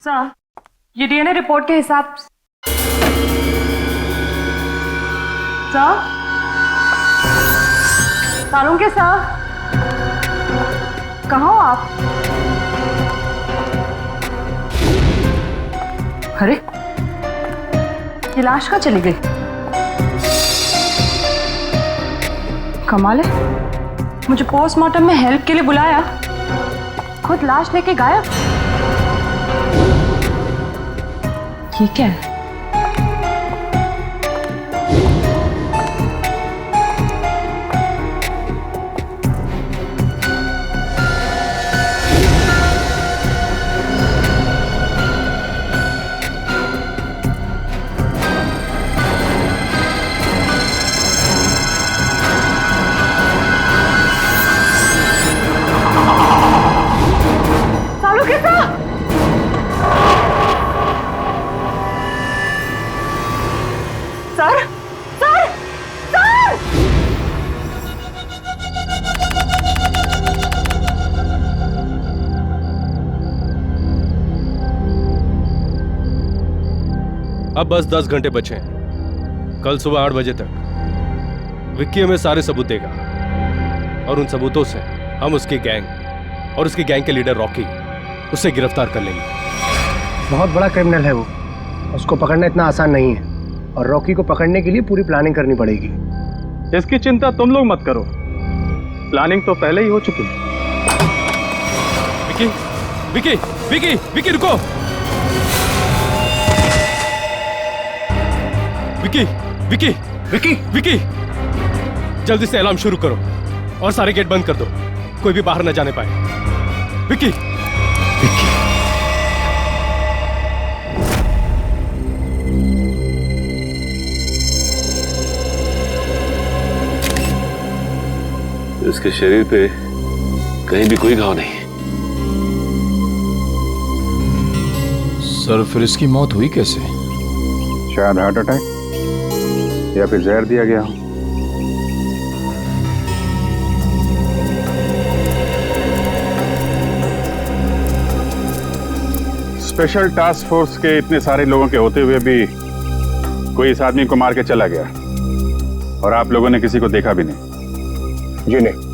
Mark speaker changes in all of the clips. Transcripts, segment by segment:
Speaker 1: Sir, ये DNA report के हिसाब सर, सालुंके सर, कहाँ हो आप? अरे, ये लाश कहाँ चली गई? कमाल है, मुझे पोस्टमार्टम में हेल्प के लिए बुलाया, खुद लाश लेके गायब। ये क्या है? Salunke sir! Sir, sir, sir!
Speaker 2: अब बस 10 घंटे बचे हैं। कल सुबह 8 बजे तक विक्की हमें सारे सबूत देगा और उन सबूतों से हम उसकी गैंग और उसकी गैंग के लीडर रॉकी उसे गिरफ्तार कर लेंगे।
Speaker 3: बहुत बड़ा क्रिमिनल है वो, उसको पकड़ना इतना आसान नहीं है और रॉकी को पकड़ने के लिए पूरी प्लानिंग करनी पड़ेगी।
Speaker 4: इसकी चिंता तुम लोग मत करो, प्लानिंग तो पहले ही हो चुकी है।
Speaker 2: विक्की, विक्की, विक्की, विक्की रुको! विक्की, विक्की, विक्की, विक्की, जल्दी से अलार्म शुरू करो और सारे गेट बंद कर दो, कोई भी बाहर न जाने पाए। विक्की, विक्की।
Speaker 5: इसके शरीर पे कहीं भी कोई घाव नहीं।
Speaker 6: सर, फिर इसकी मौत हुई कैसे?
Speaker 7: शायद हार्ट अटैक या फिर जहर दिया गया हो। स्पेशल टास्क फोर्स के इतने सारे लोगों के होते हुए भी कोई इस आदमी को मार के चला गया और आप लोगों ने किसी को देखा भी नहीं।
Speaker 3: जी नहीं।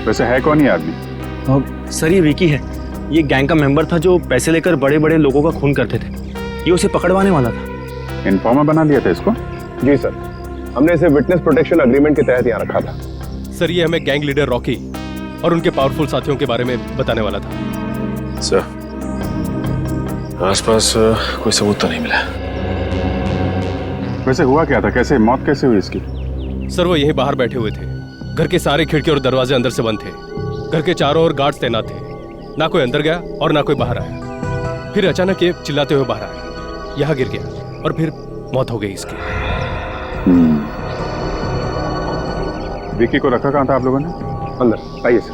Speaker 7: वैसे है कौन ये आदमी?
Speaker 8: सर, ये विकी है। ये गैंग का मेंबर था जो पैसे लेकर बड़े बड़े लोगों का खून करते थे। ये उसे पकड़वाने वाला था।
Speaker 7: इन्फॉर्मर बना लिया था इसको?
Speaker 3: जी सर, हमने इसे विटनेस प्रोटेक्शन एग्रीमेंट के तहत यहाँ रखा था।
Speaker 2: सर, ये हमें गैंग लीडर रॉकी और उनके पावरफुल साथियों के बारे में बताने वाला था।
Speaker 5: सर, आसपास कोई सबूत तो नहीं मिला।
Speaker 7: वैसे हुआ क्या था, कैसे मौत कैसे हुई इसकी?
Speaker 2: सर, वो यहीं बाहर बैठे हुए थे। घर के सारे खिड़की और दरवाजे अंदर से बंद थे। घर के चारों ओर गार्ड्स तैनात थे। ना कोई अंदर गया और ना कोई बाहर आया। फिर अचानक ये चिल्लाते हुए बाहर आया, यहाँ गिर गया और फिर मौत हो गई इसकी।
Speaker 7: विक्की को रखा कहाँ था आप लोगों ने?
Speaker 3: अंदर आइए सर।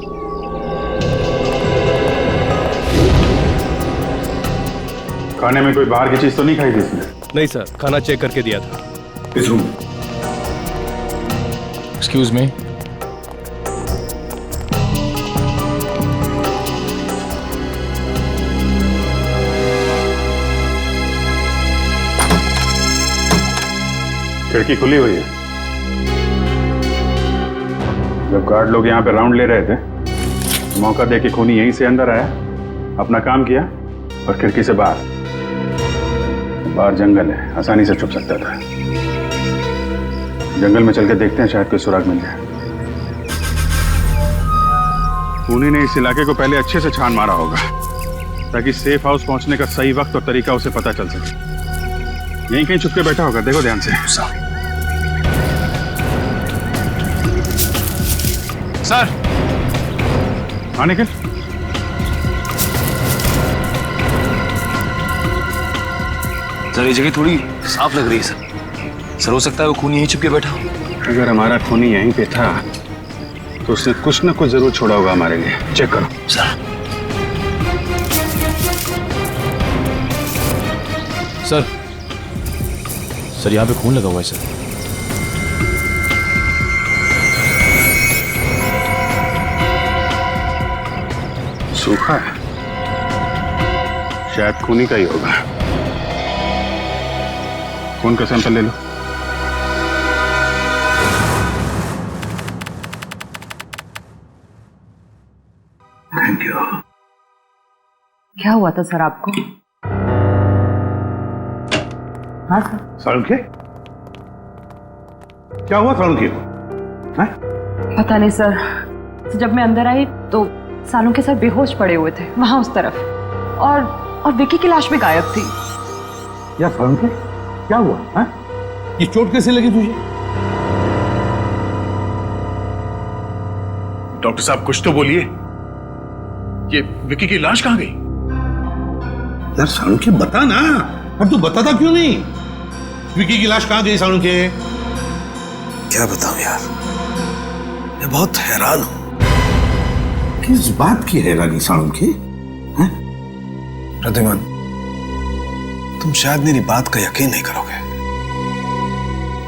Speaker 7: खाने में कोई बाहर की चीज तो नहीं खाई थी इसने?
Speaker 2: नहीं सर, खाना चेक करके दिया था।
Speaker 7: इस रूम।
Speaker 6: Excuse me.
Speaker 7: खिड़की खुली हुई है। जब गार्ड लोग यहाँ पे राउंड ले रहे थे, मौका देके खूनी यहीं से अंदर आया, अपना काम किया और खिड़की से बाहर। बाहर जंगल है, आसानी से छुप सकता था। जंगल में चल के देखते हैं, शायद कोई सुराग मिल जाए। खूनी ने इस इलाके को पहले अच्छे से छान मारा होगा ताकि सेफ हाउस पहुंचने का सही वक्त और तरीका उसे पता चल सके। यहीं कहीं छुप के बैठा होगा, देखो ध्यान से।
Speaker 6: सर,
Speaker 7: हाँ निखिल,
Speaker 5: सर, ये जगह थोड़ी साफ लग रही है सर। सर, हो सकता है वो खूनी यहीं छुप के बैठा हो।
Speaker 7: अगर हमारा खूनी यहीं पे था तो उसने कुछ ना कुछ जरूर छोड़ा होगा हमारे लिए। चेक करो
Speaker 5: सर।
Speaker 6: सर, सर, यहाँ पे खून लगा हुआ है सर।
Speaker 7: सूखा है। शायद खूनी का ही होगा। खून का सैंपल ले लो। Thank you.
Speaker 1: क्या हुआ था सर आपको? हाँ सर।
Speaker 9: सालुंखे, क्या हुआ सालुंखे को? हैं?
Speaker 1: पता नहीं सर, जब मैं अंदर आई तो सालुंखे सर बेहोश पड़े हुए थे वहां उस तरफ, और विकी की लाश भी गायब थी।
Speaker 9: यार सालुंखे, क्या हुआ? हैं? ये चोट कैसे लगी तुझे?
Speaker 10: डॉक्टर साहब कुछ तो बोलिए, ये विकी की लाश कहां गई?
Speaker 9: यार सालुंखे बता ना, अब तू बताता क्यों नहीं? विकी की लाश कहां गई सालुंखे?
Speaker 10: क्या बताऊं यार, मैं बहुत हैरान हूं।
Speaker 9: किस बात की हैरानी सालुंखे?
Speaker 10: प्रद्युमन, तुम शायद मेरी बात का यकीन नहीं करोगे,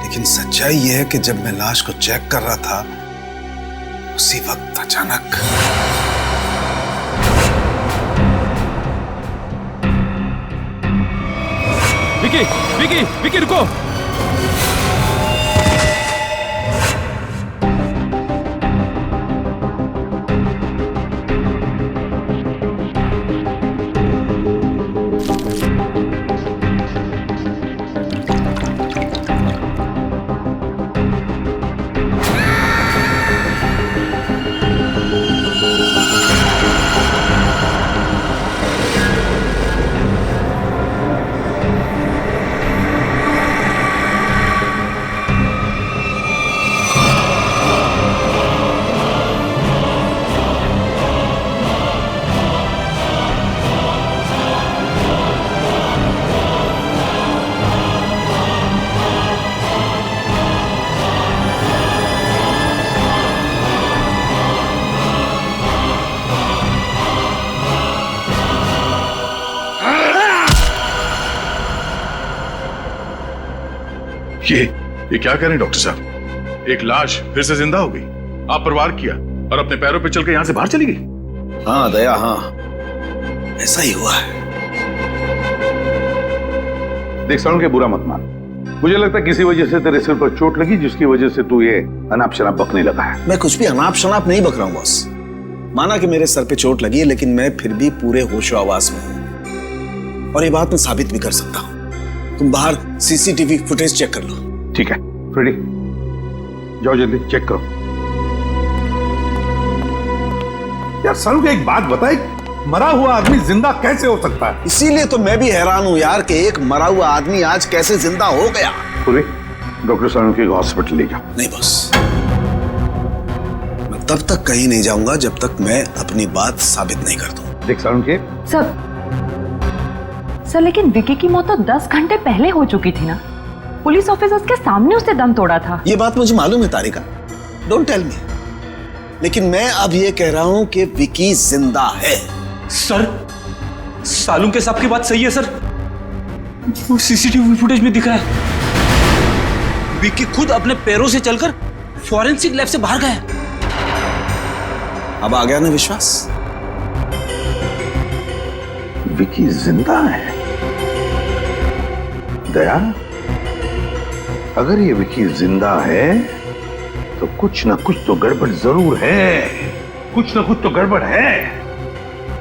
Speaker 10: लेकिन सच्चाई यह है कि जब मैं लाश को चेक कर रहा था, उसी वक्त अचानक
Speaker 2: विकी, विकी, विकी रुको।
Speaker 10: ये क्या करें डॉक्टर साहब? एक लाश फिर से जिंदा हो गई। आप प्रवार किया और अपने पैरों पे चल के यहां से बाहर चली गई।
Speaker 5: हाँ दया, हाँ
Speaker 10: ऐसा ही हुआ है।
Speaker 9: देख सालुंखे, बुरा मत मान। मुझे लगता है किसी वजह से तेरे सिर पर चोट लगी, जिसकी वजह से तू ये अनाप शनाप बकने लगा है।
Speaker 5: मैं कुछ भी अनाप शनाप नहीं बक रहा हूं बॉस। माना कि मेरे सर पे चोट लगी है, लेकिन मैं फिर भी पूरे होशो आवाज में हूं, और ये बात मैं साबित भी कर सकता हूं। तुम बाहर सीसीटीवी फुटेज चेक कर लो।
Speaker 9: ठीक है फ्रेडी, जाओ जल्दी चेक करो। यार सालुंखे, एक बात बता, एक मरा हुआ आदमी जिंदा कैसे हो सकता है?
Speaker 5: इसीलिए तो मैं भी हैरान हूं यार कि एक मरा हुआ आदमी आज कैसे जिंदा हो गया।
Speaker 9: पूरे डॉक्टर सालुंखे को हॉस्पिटल ले जाओ।
Speaker 5: नहीं बॉस, मैं तब तक कहीं नहीं जाऊंगा जब तक मैं अपनी बात साबित नहीं कर दूं।
Speaker 9: देख सालुंखे,
Speaker 1: सर लेकिन विकी की मौत तो 10 घंटे पहले हो चुकी थी ना। पुलिस ऑफिसर्स के सामने उसने दम तोड़ा था।
Speaker 5: ये बात मुझे मालूम है तारिका, डोंट टेल मी, लेकिन मैं अब ये कह रहा हूं कि विकी जिंदा है।
Speaker 8: सर, सालुंखे साहब की बात सही है सर, वो सीसीटीवी फुटेज में दिखा है विकी खुद अपने पैरों से चलकर फॉरेंसिक लैब से बाहर गया।
Speaker 5: अब आ गया ना विश्वास?
Speaker 9: विकी जिंदा है? दया, अगर ये विकी जिंदा है तो कुछ ना कुछ तो गड़बड़ जरूर है। कुछ ना कुछ तो गड़बड़ है।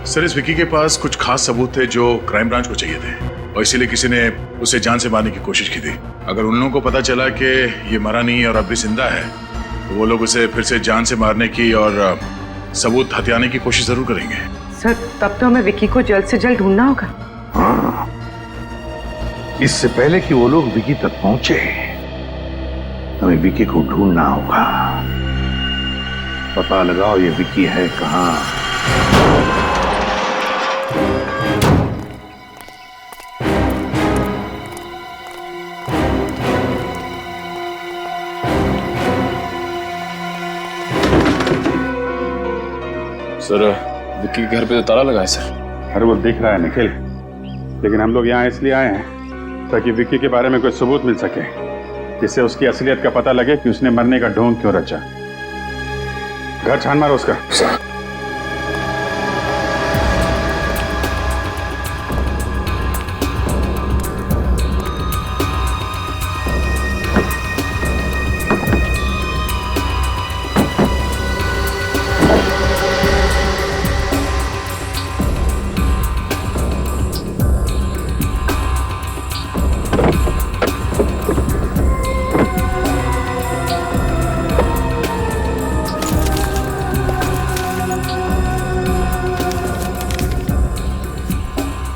Speaker 10: सर, इस विकी के पास कुछ खास सबूत थे जो क्राइम ब्रांच को चाहिए थे, और इसीलिए किसी ने उसे जान से मारने की कोशिश की थी। अगर उन लोगों को पता चला कि ये मरा नहीं है और अब भी जिंदा है, तो वो लोग उसे फिर से जान से मारने की और सबूत हथियाने की कोशिश जरूर करेंगे।
Speaker 1: सर, तब तो हमें विकी को जल्द से जल्द ढूंढना होगा।
Speaker 9: हाँ, इससे पहले कि वो लोग विकी तक पहुंचे, हमें विकी को ढूंढना होगा। पता लगाओ ये विकी है कहां।
Speaker 6: सर, विक्की के घर पे तो ताला लगा है सर।
Speaker 7: अरे वो दिख रहा है निखिल, लेकिन हम लोग यहाँ इसलिए आए हैं ताकि विक्की के बारे में कोई सबूत मिल सके, जिससे उसकी असलियत का पता लगे कि उसने मरने का ढोंग क्यों रचा। घर छान मारो उसका।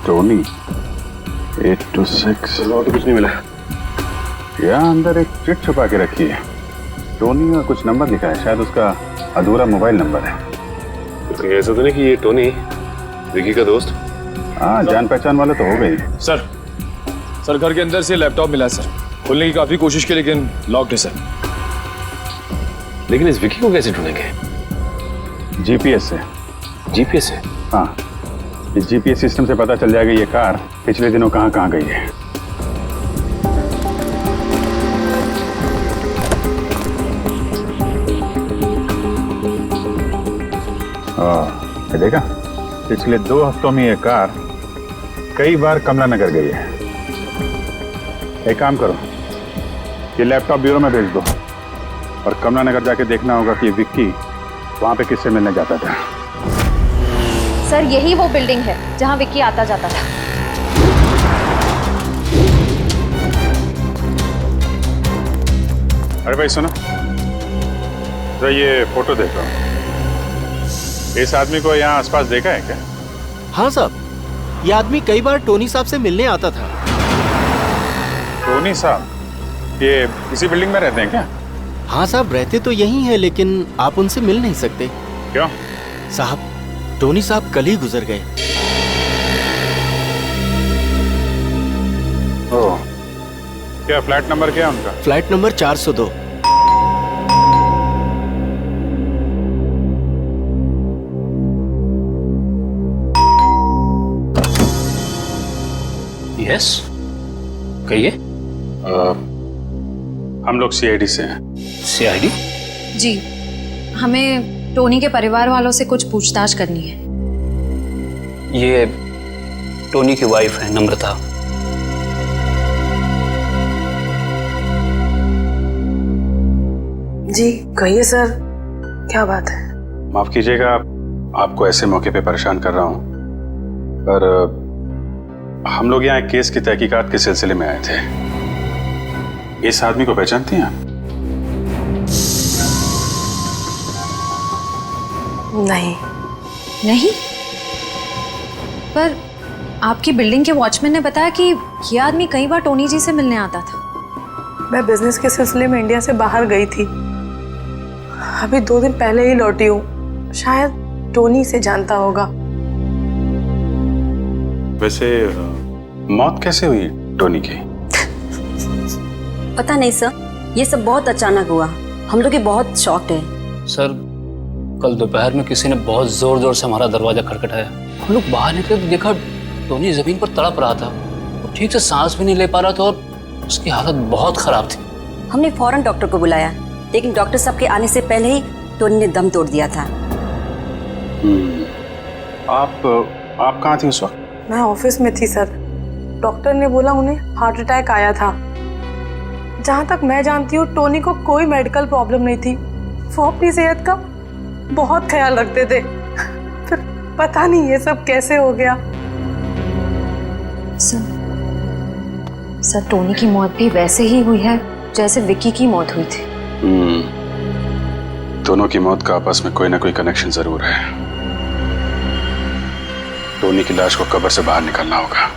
Speaker 7: टोनी 826।
Speaker 3: और तो कुछ नहीं मिला।
Speaker 7: यहाँ अंदर एक चिट छुपा के रखी है। टोनी का कुछ नंबर लिखा है, शायद उसका अधूरा मोबाइल नंबर है।
Speaker 2: तो ऐसा तो नहीं कि ये टोनी विकी का दोस्त?
Speaker 7: हाँ, जान पहचान वाले तो हो गई।
Speaker 11: सर घर के अंदर से लैपटॉप मिला है सर। खोलने की काफी कोशिश की लेकिन लॉक्ड है सर।
Speaker 2: लेकिन इस विकी को कैसे ढूंढेंगे?
Speaker 7: जीपीएस से।
Speaker 2: जीपीएस से?
Speaker 7: हाँ, इस जीपीएस सिस्टम से पता चल जाएगा ये कार पिछले दिनों कहाँ कहाँ गई है। ये देखा, पिछले 2 हफ्तों में ये कार कई बार कमला नगर गई है। एक काम करो, ये लैपटॉप ब्यूरो में भेज दो और कमला नगर जाके देखना होगा कि विक्की वहां पे किससे मिलने जाता था।
Speaker 12: सर यही वो बिल्डिंग है जहां विक्की आता जाता था।
Speaker 7: अरे भाई सुनो, तो ये फोटो देख लो। इस आदमी को यहाँ आसपास देखा है क्या?
Speaker 13: हाँ साहब, ये आदमी कई बार टोनी साहब से मिलने आता था।
Speaker 7: टोनी साहब ये इसी बिल्डिंग में रहते हैं क्या?
Speaker 13: हाँ साहब, रहते तो यहीं हैं लेकिन आप उनसे मिल नहीं सकते।
Speaker 7: क्यों?
Speaker 13: साहब, टोनी साहब कल ही गुजर गए।
Speaker 7: ओह, क्या फ्लैट नंबर क्या है उनका?
Speaker 13: Flat number 402।
Speaker 8: यस, कहिए।
Speaker 7: हम लोग सीआईडी से हैं।
Speaker 8: सीआईडी?
Speaker 12: जी, हमें टोनी के परिवार वालों से कुछ पूछताछ करनी है।
Speaker 8: ये टोनी की वाइफ है नम्रता।
Speaker 14: जी कहिए सर, क्या बात है?
Speaker 7: माफ कीजिएगा आपको ऐसे मौके पे परेशान कर रहा हूँ, पर हम लोग यहाँ एक केस की तहकीकात के सिलसिले में आए थे। इस आदमी को पहचानती हैं आप?
Speaker 14: नहीं।
Speaker 12: नहीं? पर आपकी बिल्डिंग के वॉचमैन ने बताया कि ये आदमी कई बार टोनी जी से मिलने आता था।
Speaker 14: मैं बिजनेस के सिलसिले में इंडिया से बाहर गई थी, अभी 2 दिन पहले ही लौटी हूँ। शायद टोनी से जानता होगा।
Speaker 7: वैसे मौत कैसे हुई टोनी की?
Speaker 15: पता नहीं सर, ये सब बहुत अचानक हुआ। हम लोग बहुत शॉक्ड है।
Speaker 8: सर कल दोपहर में किसी ने बहुत जोर जोर से हमारा दरवाजा खटखटाया। हम लोग बाहर निकले तो देखा टोनी जमीन पर तड़प रहा था। वो ठीक से सांस भी नहीं ले पा रहा था और उसकी हालत बहुत खराब थी।
Speaker 15: हमने फौरन डॉक्टर को बुलाया, लेकिन डॉक्टर साहब के आने से पहले ही टोनी ने दम तोड़ दिया था।
Speaker 7: आप कहाँ थी उस वक्त?
Speaker 14: मैं ऑफिस में थी सर। डॉक्टर ने बोला उन्हें हार्ट अटैक आया था। जहाँ तक मैं जानती हूँ टोनी को कोई मेडिकल प्रॉब्लम नहीं थी। वो अपनी सेहत का बहुत ख्याल रखते थे। फिर पता नहीं ये सब कैसे हो गया।
Speaker 12: सर टोनी की मौत भी वैसे ही हुई है जैसे विक्की की मौत हुई थी।
Speaker 7: दोनों की मौत का आपस में कोई ना कोई कनेक्शन जरूर है। टोनी की लाश को कब्र से बाहर निकालना होगा।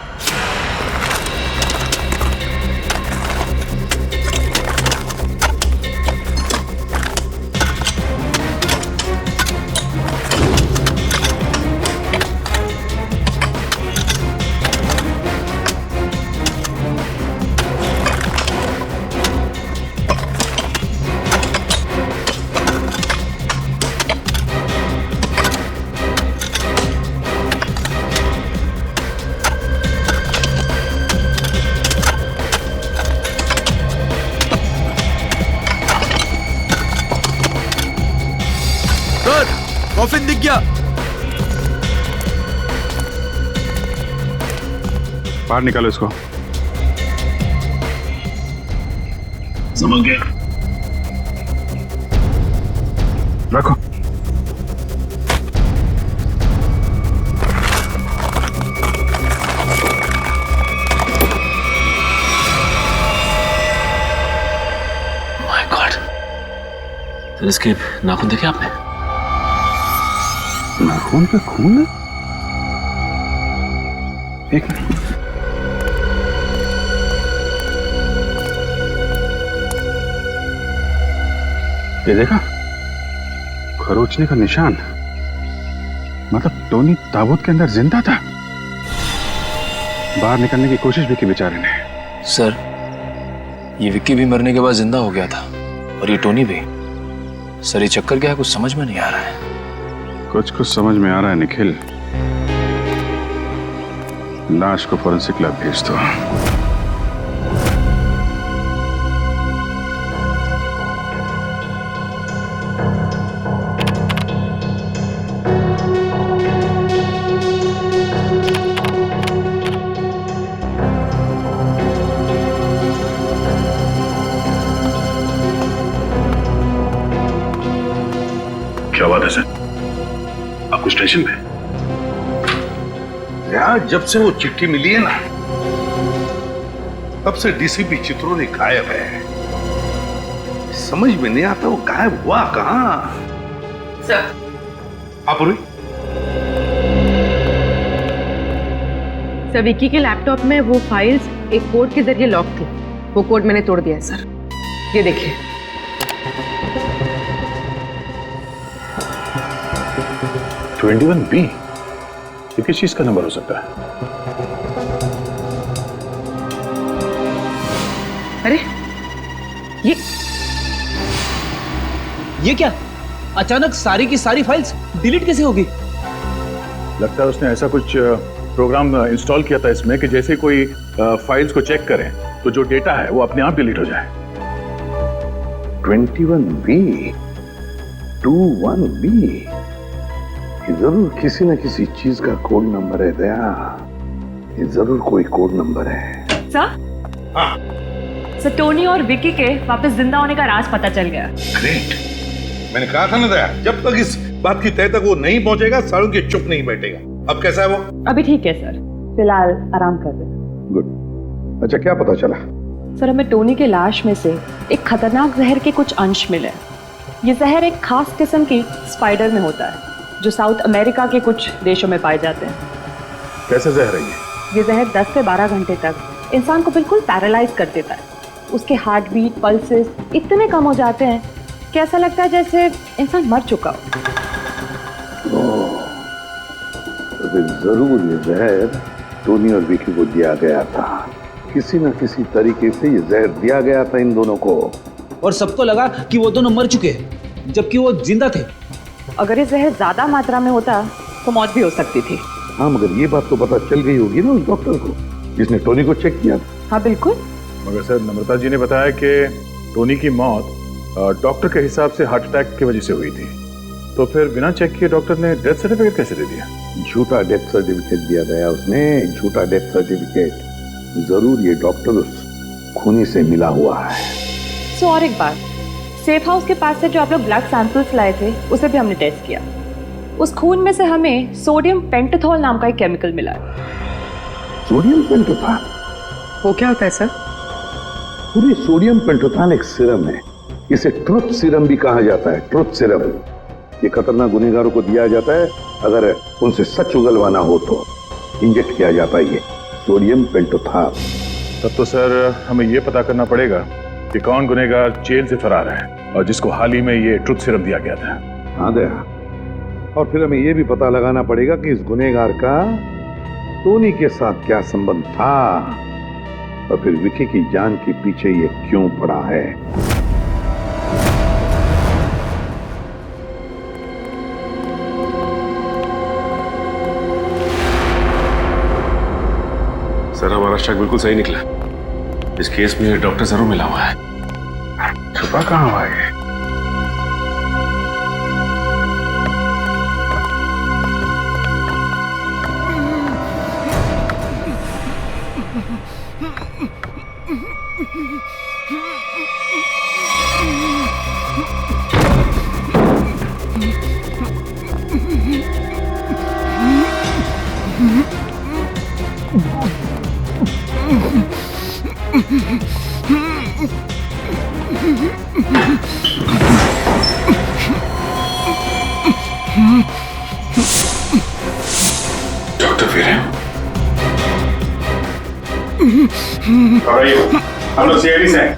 Speaker 13: कॉफिन दिख गया।
Speaker 7: बाहर निकालो इसको।
Speaker 10: समझ गया।
Speaker 7: रखो।
Speaker 8: माय गॉड, तो इसके नाखून देखे आपने?
Speaker 7: नाखून पे खून है? एक मिनट। ये देखा, खरोचने का निशान। मतलब टोनी ताबूत के अंदर जिंदा था। बाहर निकलने की कोशिश भी की बेचारे ने।
Speaker 11: सर, ये विक्की भी मरने के बाद जिंदा हो गया था और ये टोनी भी। सर, ये चक्कर क्या है, कुछ समझ में नहीं आ रहा है।
Speaker 7: कुछ समझ में आ रहा है निखिल। लाश को फोरेंसिक लैब भेज दो।
Speaker 10: क्या बात है सर? आप कुछ टेंशन में?
Speaker 9: यार, जब से वो चिट्ठी मिली है ना, तब से डीसीपी चित्रोली गायब है। समझ में नहीं आता वो गायब हुआ कहां।
Speaker 14: सर,
Speaker 9: आप
Speaker 14: सर विक्की के लैपटॉप में वो फाइल्स एक कोड के जरिए लॉक थी। वो कोड मैंने तोड़ दिया है सर। ये देखिए।
Speaker 10: 21B? ये किस चीज का नंबर हो सकता है?
Speaker 8: अरे ये क्या? अचानक सारी की सारी फाइल्स डिलीट कैसे होगी?
Speaker 10: लगता है उसने ऐसा कुछ प्रोग्राम इंस्टॉल किया था इसमें कि जैसे कोई फाइल्स को चेक करें तो जो डेटा है वो अपने आप डिलीट हो जाए।
Speaker 9: 21B, 21B, ये जरूर किसी न किसी चीज का कोड नंबर है दया। ये जरूर कोई कोड नंबर है।
Speaker 1: सर? हाँ। सर, टोनी और विक्की के वापस जिंदा होने का राज पता चल गया।
Speaker 9: ग्रेट। मैंने कहा था ना दया, जब तक इस बात की तय तक वो नहीं पहुंचेगा, सालों के चुप नहीं बैठेगा। अब कैसा है वो?
Speaker 1: अभी ठीक है सर, फिलहाल आराम कर रहे।
Speaker 9: गुड। अच्छा, क्या पता चला?
Speaker 1: सर, हमें टोनी के लाश में से एक खतरनाक जहर के कुछ अंश मिले। ये जहर एक खास किस्म की स्पाइडर में होता है जो साउथ अमेरिका के कुछ देशों में पाए जाते हैं।
Speaker 10: कैसे जहर है
Speaker 1: ये जहर 10 से 12 घंटे तक इंसान को बिल्कुल पैरालाइज कर देता है। उसके हार्ट बीट, पल्सेस इतने कम हो जाते हैं कि ऐसा लगता है जैसे इंसान मर चुका हो।
Speaker 9: तो फिर जरूर ये जहर टोनी और विकी को दिया गया था। किसी न किसी तरीके से ये जहर दिया गया था इन दोनों को।
Speaker 8: और सबको लगा कि वो दोनों मर चुके जबकि वो जिंदा थे।
Speaker 1: अगर ये जहर ज्यादा मात्रा में होता तो मौत भी हो सकती थी।
Speaker 9: हाँ, मगर ये बात तो पता चल गई होगी ना उस डॉक्टर को जिसने टोनी को चेक किया।
Speaker 1: हाँ बिल्कुल।
Speaker 10: मगर सर, नम्रता जी ने बताया कि टोनी की मौत डॉक्टर के हिसाब से हार्ट अटैक की वजह से हुई थी। तो फिर बिना चेक किए डॉक्टर ने डेथ सर्टिफिकेट कैसे दे दिया?
Speaker 9: झूठा डेथ सर्टिफिकेट दिया गया उसने, झूठा डेथ सर्टिफिकेट। जरूर ये डॉक्टर उस खूनी से मिला हुआ है।
Speaker 1: सो और एक बात, सेफ हाउस के पास से जो आप लोग ब्लड सैंपल्स लाए थे उसे भी हमने टेस्ट किया। उस खून में से हमें सोडियम पेंटाथॉल नाम का एक केमिकल मिला है।
Speaker 9: सोडियम पेंटाथॉल?
Speaker 14: वो क्या होता है सर?
Speaker 9: पूरी सोडियम पेंटाथॉल एक सीरम है। इसे ट्रुथ सीरम भी कहा जाता है। ट्रुथ सीरम ये खतरनाक गुनहगारों को दिया जाता है अगर उनसे सच उगलवाना हो तो। इंजेक्ट किया जाता है ये सोडियम पेंटाथॉल।
Speaker 10: तब तो सर हमें ये पता करना पड़ेगा कि कौन गुनहगार जेल से फरार है और जिसको हाल ही में ये ट्रुथ सीरम दिया गया था।
Speaker 9: हाँ दया, और फिर हमें ये भी पता लगाना पड़ेगा कि इस गुनहगार का टोनी के साथ क्या संबंध था और फिर विकी की जान के पीछे ये क्यों पड़ा है।
Speaker 7: सर, हमारा शक बिल्कुल सही निकला। इस केस में डॉक्टर जरूर मिला हुआ है।
Speaker 9: छुपा कहाँ हुआ है?
Speaker 7: डॉक्टर वीरेन, हम लोग सीआईडी से हैं।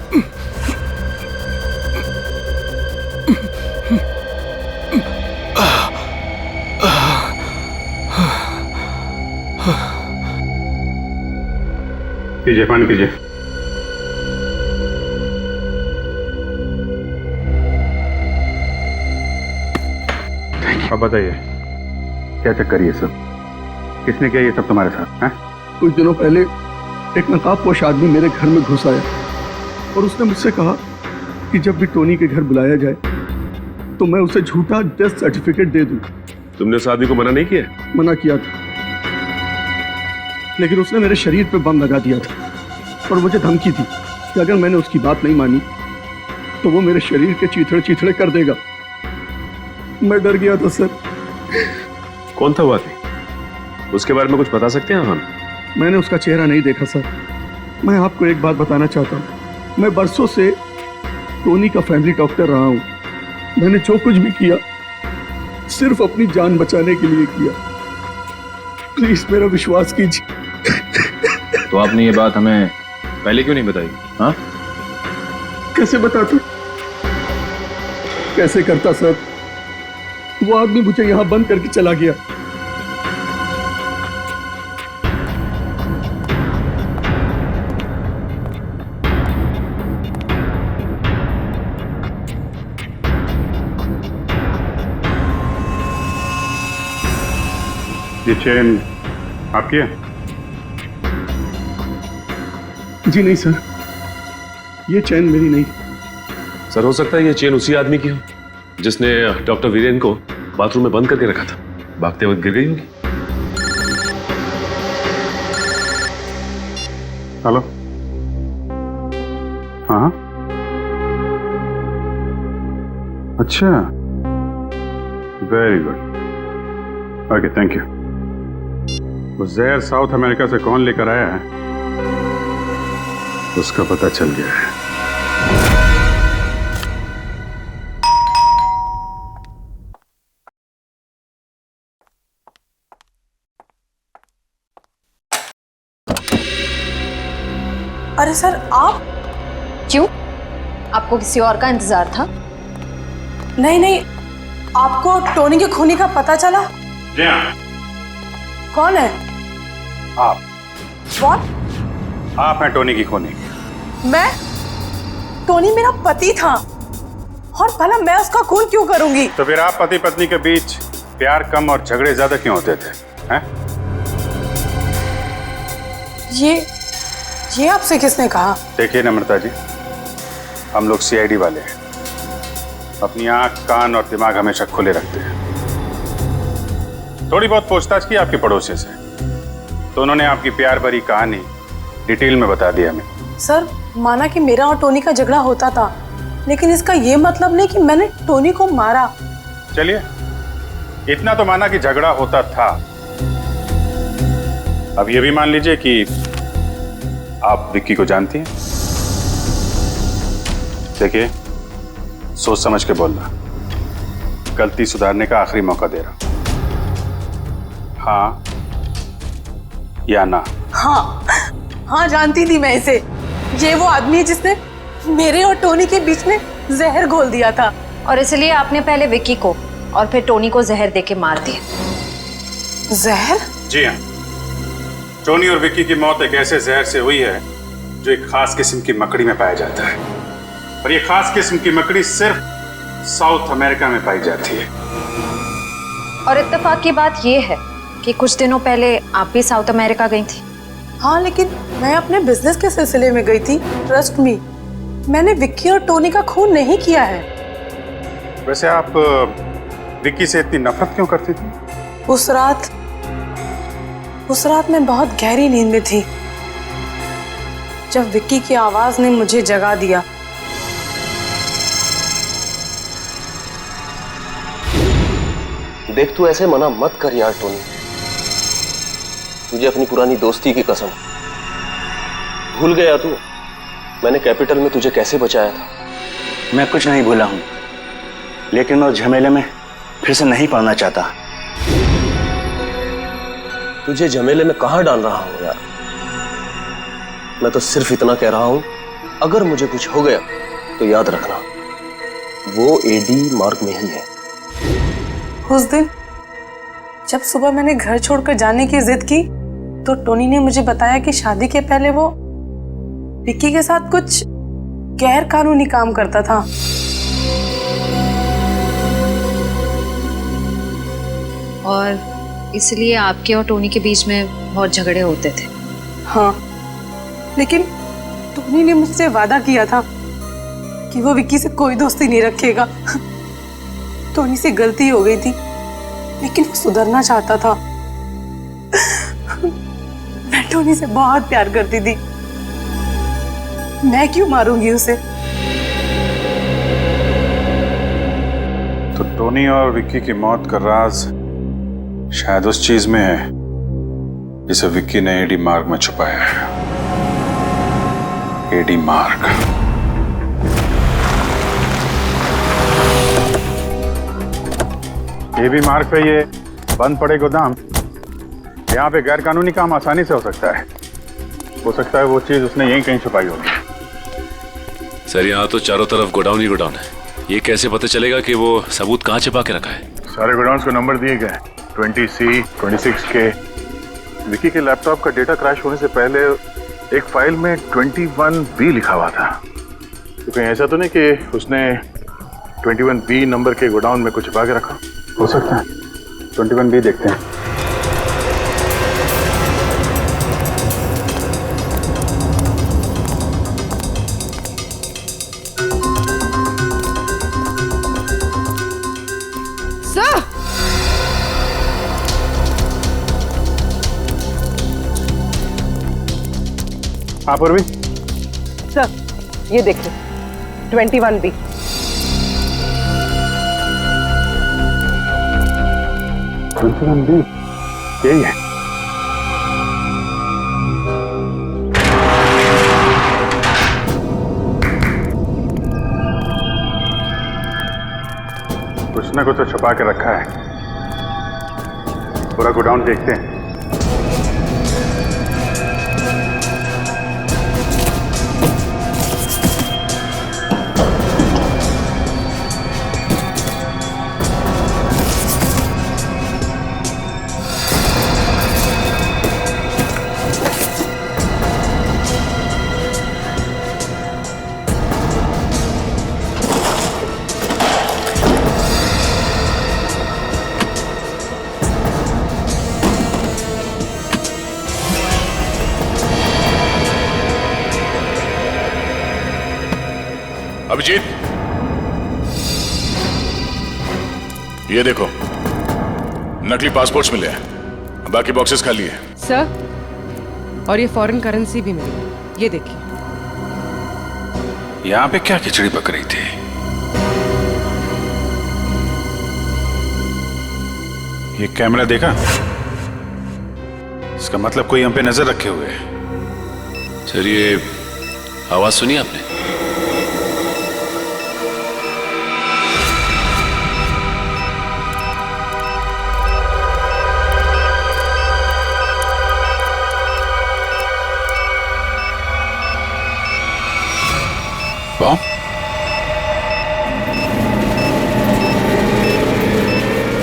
Speaker 7: कीजिए, पानी कीजिए। अब बताइए, क्या चक्कर ये सब? किसने किया ये सब तुम्हारे साथ? हैं?
Speaker 9: कुछ दिनों पहले एक नकाबपोश आदमी मेरे घर में घुस आया और उसने मुझसे कहा कि जब भी टोनी के घर बुलाया जाए तो मैं उसे झूठा डेथ सर्टिफिकेट दे दूं।
Speaker 7: तुमने उस आदमी को मना नहीं किया?
Speaker 9: मना किया था, लेकिन उसने मेरे शरीर पे बम लगा दिया था और मुझे धमकी दी कि अगर मैंने उसकी बात नहीं मानी तो वो मेरे शरीर के चीथड़े चीथड़े कर देगा। मैं डर गया था सर।
Speaker 7: कौन था वो आदमी? उसके बारे में कुछ बता सकते हैं हम?
Speaker 9: मैंने उसका चेहरा नहीं देखा सर। मैं आपको एक बात बताना चाहता हूँ, मैं बरसों से टोनी का फैमिली डॉक्टर रहा हूँ। मैंने जो कुछ भी किया सिर्फ अपनी जान बचाने के लिए किया। प्लीज मेरा विश्वास कीजिए।
Speaker 11: तो आपने ये बात हमें पहले क्यों नहीं बताई? हाँ,
Speaker 9: कैसे बताता, कैसे करता सर? वो आदमी मुझे यहां बंद करके चला गया।
Speaker 7: ये चेन आपकी है?
Speaker 9: जी नहीं सर, ये चैन मेरी नहीं।
Speaker 16: सर, हो सकता है ये चेन उसी आदमी की हो जिसने डॉक्टर वीरेन को बाथरूम में बंद करके रखा था। भागते वक्त गिर गई होगी।
Speaker 7: हेलो, हाँ, अच्छा, very good, okay, thank you. वो जहर साउथ अमेरिका से कौन लेकर आया है उसका पता चल गया है।
Speaker 14: अरे सर, आप?
Speaker 12: क्यों? आपको किसी और का इंतजार था?
Speaker 14: नहीं नहीं, आपको टोनी के खूनी का पता चला?
Speaker 7: जी हाँ।
Speaker 14: कौन है?
Speaker 7: आप।
Speaker 14: What?
Speaker 7: आप हैं टोनी की खूनी?
Speaker 14: मैं? टोनी मेरा पति था और भला मैं उसका खून क्यों करूंगी?
Speaker 7: तो फिर आप पति पत्नी के बीच प्यार कम और झगड़े ज्यादा क्यों होते थे? हैं?
Speaker 14: ये आपसे किसने कहा?
Speaker 7: देखिए नम्रता जी, हम लोग सीआईडी वाले हैं, अपनी आंख, कान और दिमाग हमेशा खुले रखते हैं। थोड़ी बहुत पूछताछ की आपके पड़ोसी से, तो उन्होंने आपकी प्यार भरी कहानी डिटेल में बता दी हमें।
Speaker 14: सर, माना कि मेरा और टोनी का झगड़ा होता था, लेकिन इसका ये मतलब नहीं कि मैंने टोनी को मारा।
Speaker 7: चलिए, इतना तो माना कि झगड़ा होता था। अब ये भी मान लीजिए कि आप विक्की को जानती हैं। देखिए, सोच समझ के बोलना, गलती सुधारने का आखिरी मौका दे रहा हूं। हाँ या ना?
Speaker 14: हाँ, जानती थी मैं इसे। ये वो आदमी है जिसने मेरे और टोनी के बीच में जहर घोल दिया था।
Speaker 12: और इसलिए आपने पहले विक्की को और फिर टोनी को जहर देके मार दिया।
Speaker 14: जहर?
Speaker 7: जी हाँ, टोनी और विक्की की मौत एक ऐसे जहर से हुई है जो एक खास किस्म की मकड़ी में पाया जाता है, और ये खास किस्म की मकड़ी सिर्फ साउथ अमेरिका में पाई जाती है।
Speaker 12: और इत्तेफाक की बात यह है कि कुछ दिनों पहले आप भी साउथ अमेरिका गई थी।
Speaker 14: हाँ, लेकिन मैं अपने बिजनेस के सिलसिले में गई थी। ट्रस्ट मी, मैंने विक्की और टोनी का खून नहीं किया है।
Speaker 7: वैसे आप विक्की से इतनी नफरत क्यों करती थी?
Speaker 14: उस रात मैं बहुत गहरी नींद में थी जब विक्की की आवाज ने मुझे जगा दिया।
Speaker 17: देख, तू ऐसे मना मत कर यार टोनी, तुझे अपनी पुरानी दोस्ती की कसम। भूल गया तू मैंने कैपिटल में तुझे कैसे बचाया था?
Speaker 18: मैं कुछ नहीं भूला हूं, लेकिन मैं उस झमेले में फिर से नहीं पड़ना चाहता।
Speaker 17: तुझे झमेले में कहां डाल रहा हूं यार? मैं तो सिर्फ इतना कह रहा हूं, अगर मुझे कुछ हो गया तो याद रखना वो एडी मार्ग में ही है।
Speaker 14: उस दिन जब सुबह मैंने घर छोड़कर जाने की जिद की तो टोनी ने मुझे बताया कि शादी के पहले वो विक्की के साथ कुछ गैर कानूनी काम करता था।
Speaker 12: और इसलिए आपके और टोनी के बीच में बहुत झगड़े होते थे।
Speaker 14: हाँ, लेकिन टोनी ने मुझसे वादा किया था कि वो विक्की से कोई दोस्ती नहीं रखेगा। टोनी से गलती हो गई थी, लेकिन वो सुधरना चाहता था। मैं टोनी से बहुत प्यार करती थी, मैं क्यों मारूंगी उसे?
Speaker 7: तो टोनी और विक्की की मौत का राज शायद उस चीज में है जिसे विक्की ने एडी मार्ग में छुपाया है। एडी मार्ग। एडी मार्ग पे ये बंद पड़े गोदाम, यहाँ पे गैर कानूनी काम आसानी से हो सकता है। हो सकता है वो चीज उसने यहीं कहीं छुपाई होगी।
Speaker 16: सर यहाँ तो चारों तरफ गोडाउन ही गोडाउन है, ये कैसे पता चलेगा कि वो सबूत कहाँ छिपा के रखा है?
Speaker 10: सारे गोडाउन्स को नंबर दिए गए, 20C, 26K। विकी के लैपटॉप का डेटा क्रैश होने से पहले एक फाइल में 21B लिखा हुआ था। तो कहीं ऐसा तो नहीं कि उसने 21B नंबर के गोडाउन में कुछ छिपा के रखा? हो सकता है। 21B देखते हैं। हाँ पूर्वी।
Speaker 19: सर ये देखिए 21B।
Speaker 7: यही है। कुछ ना कुछ तो छुपा के रखा है। पूरा गोडाउन देखते हैं।
Speaker 10: अभिजीत, ये देखो नकली पासपोर्ट्स मिले हैं, बाकी बॉक्सेस खाली है।
Speaker 19: सर और ये फॉरेन करेंसी भी मिली, ये देखिए।
Speaker 7: यहाँ पे क्या खिचड़ी पक रही थी? ये कैमरा देखा? इसका मतलब कोई हम पे नजर रखे हुए है।
Speaker 16: सर ये आवाज सुनी आपने?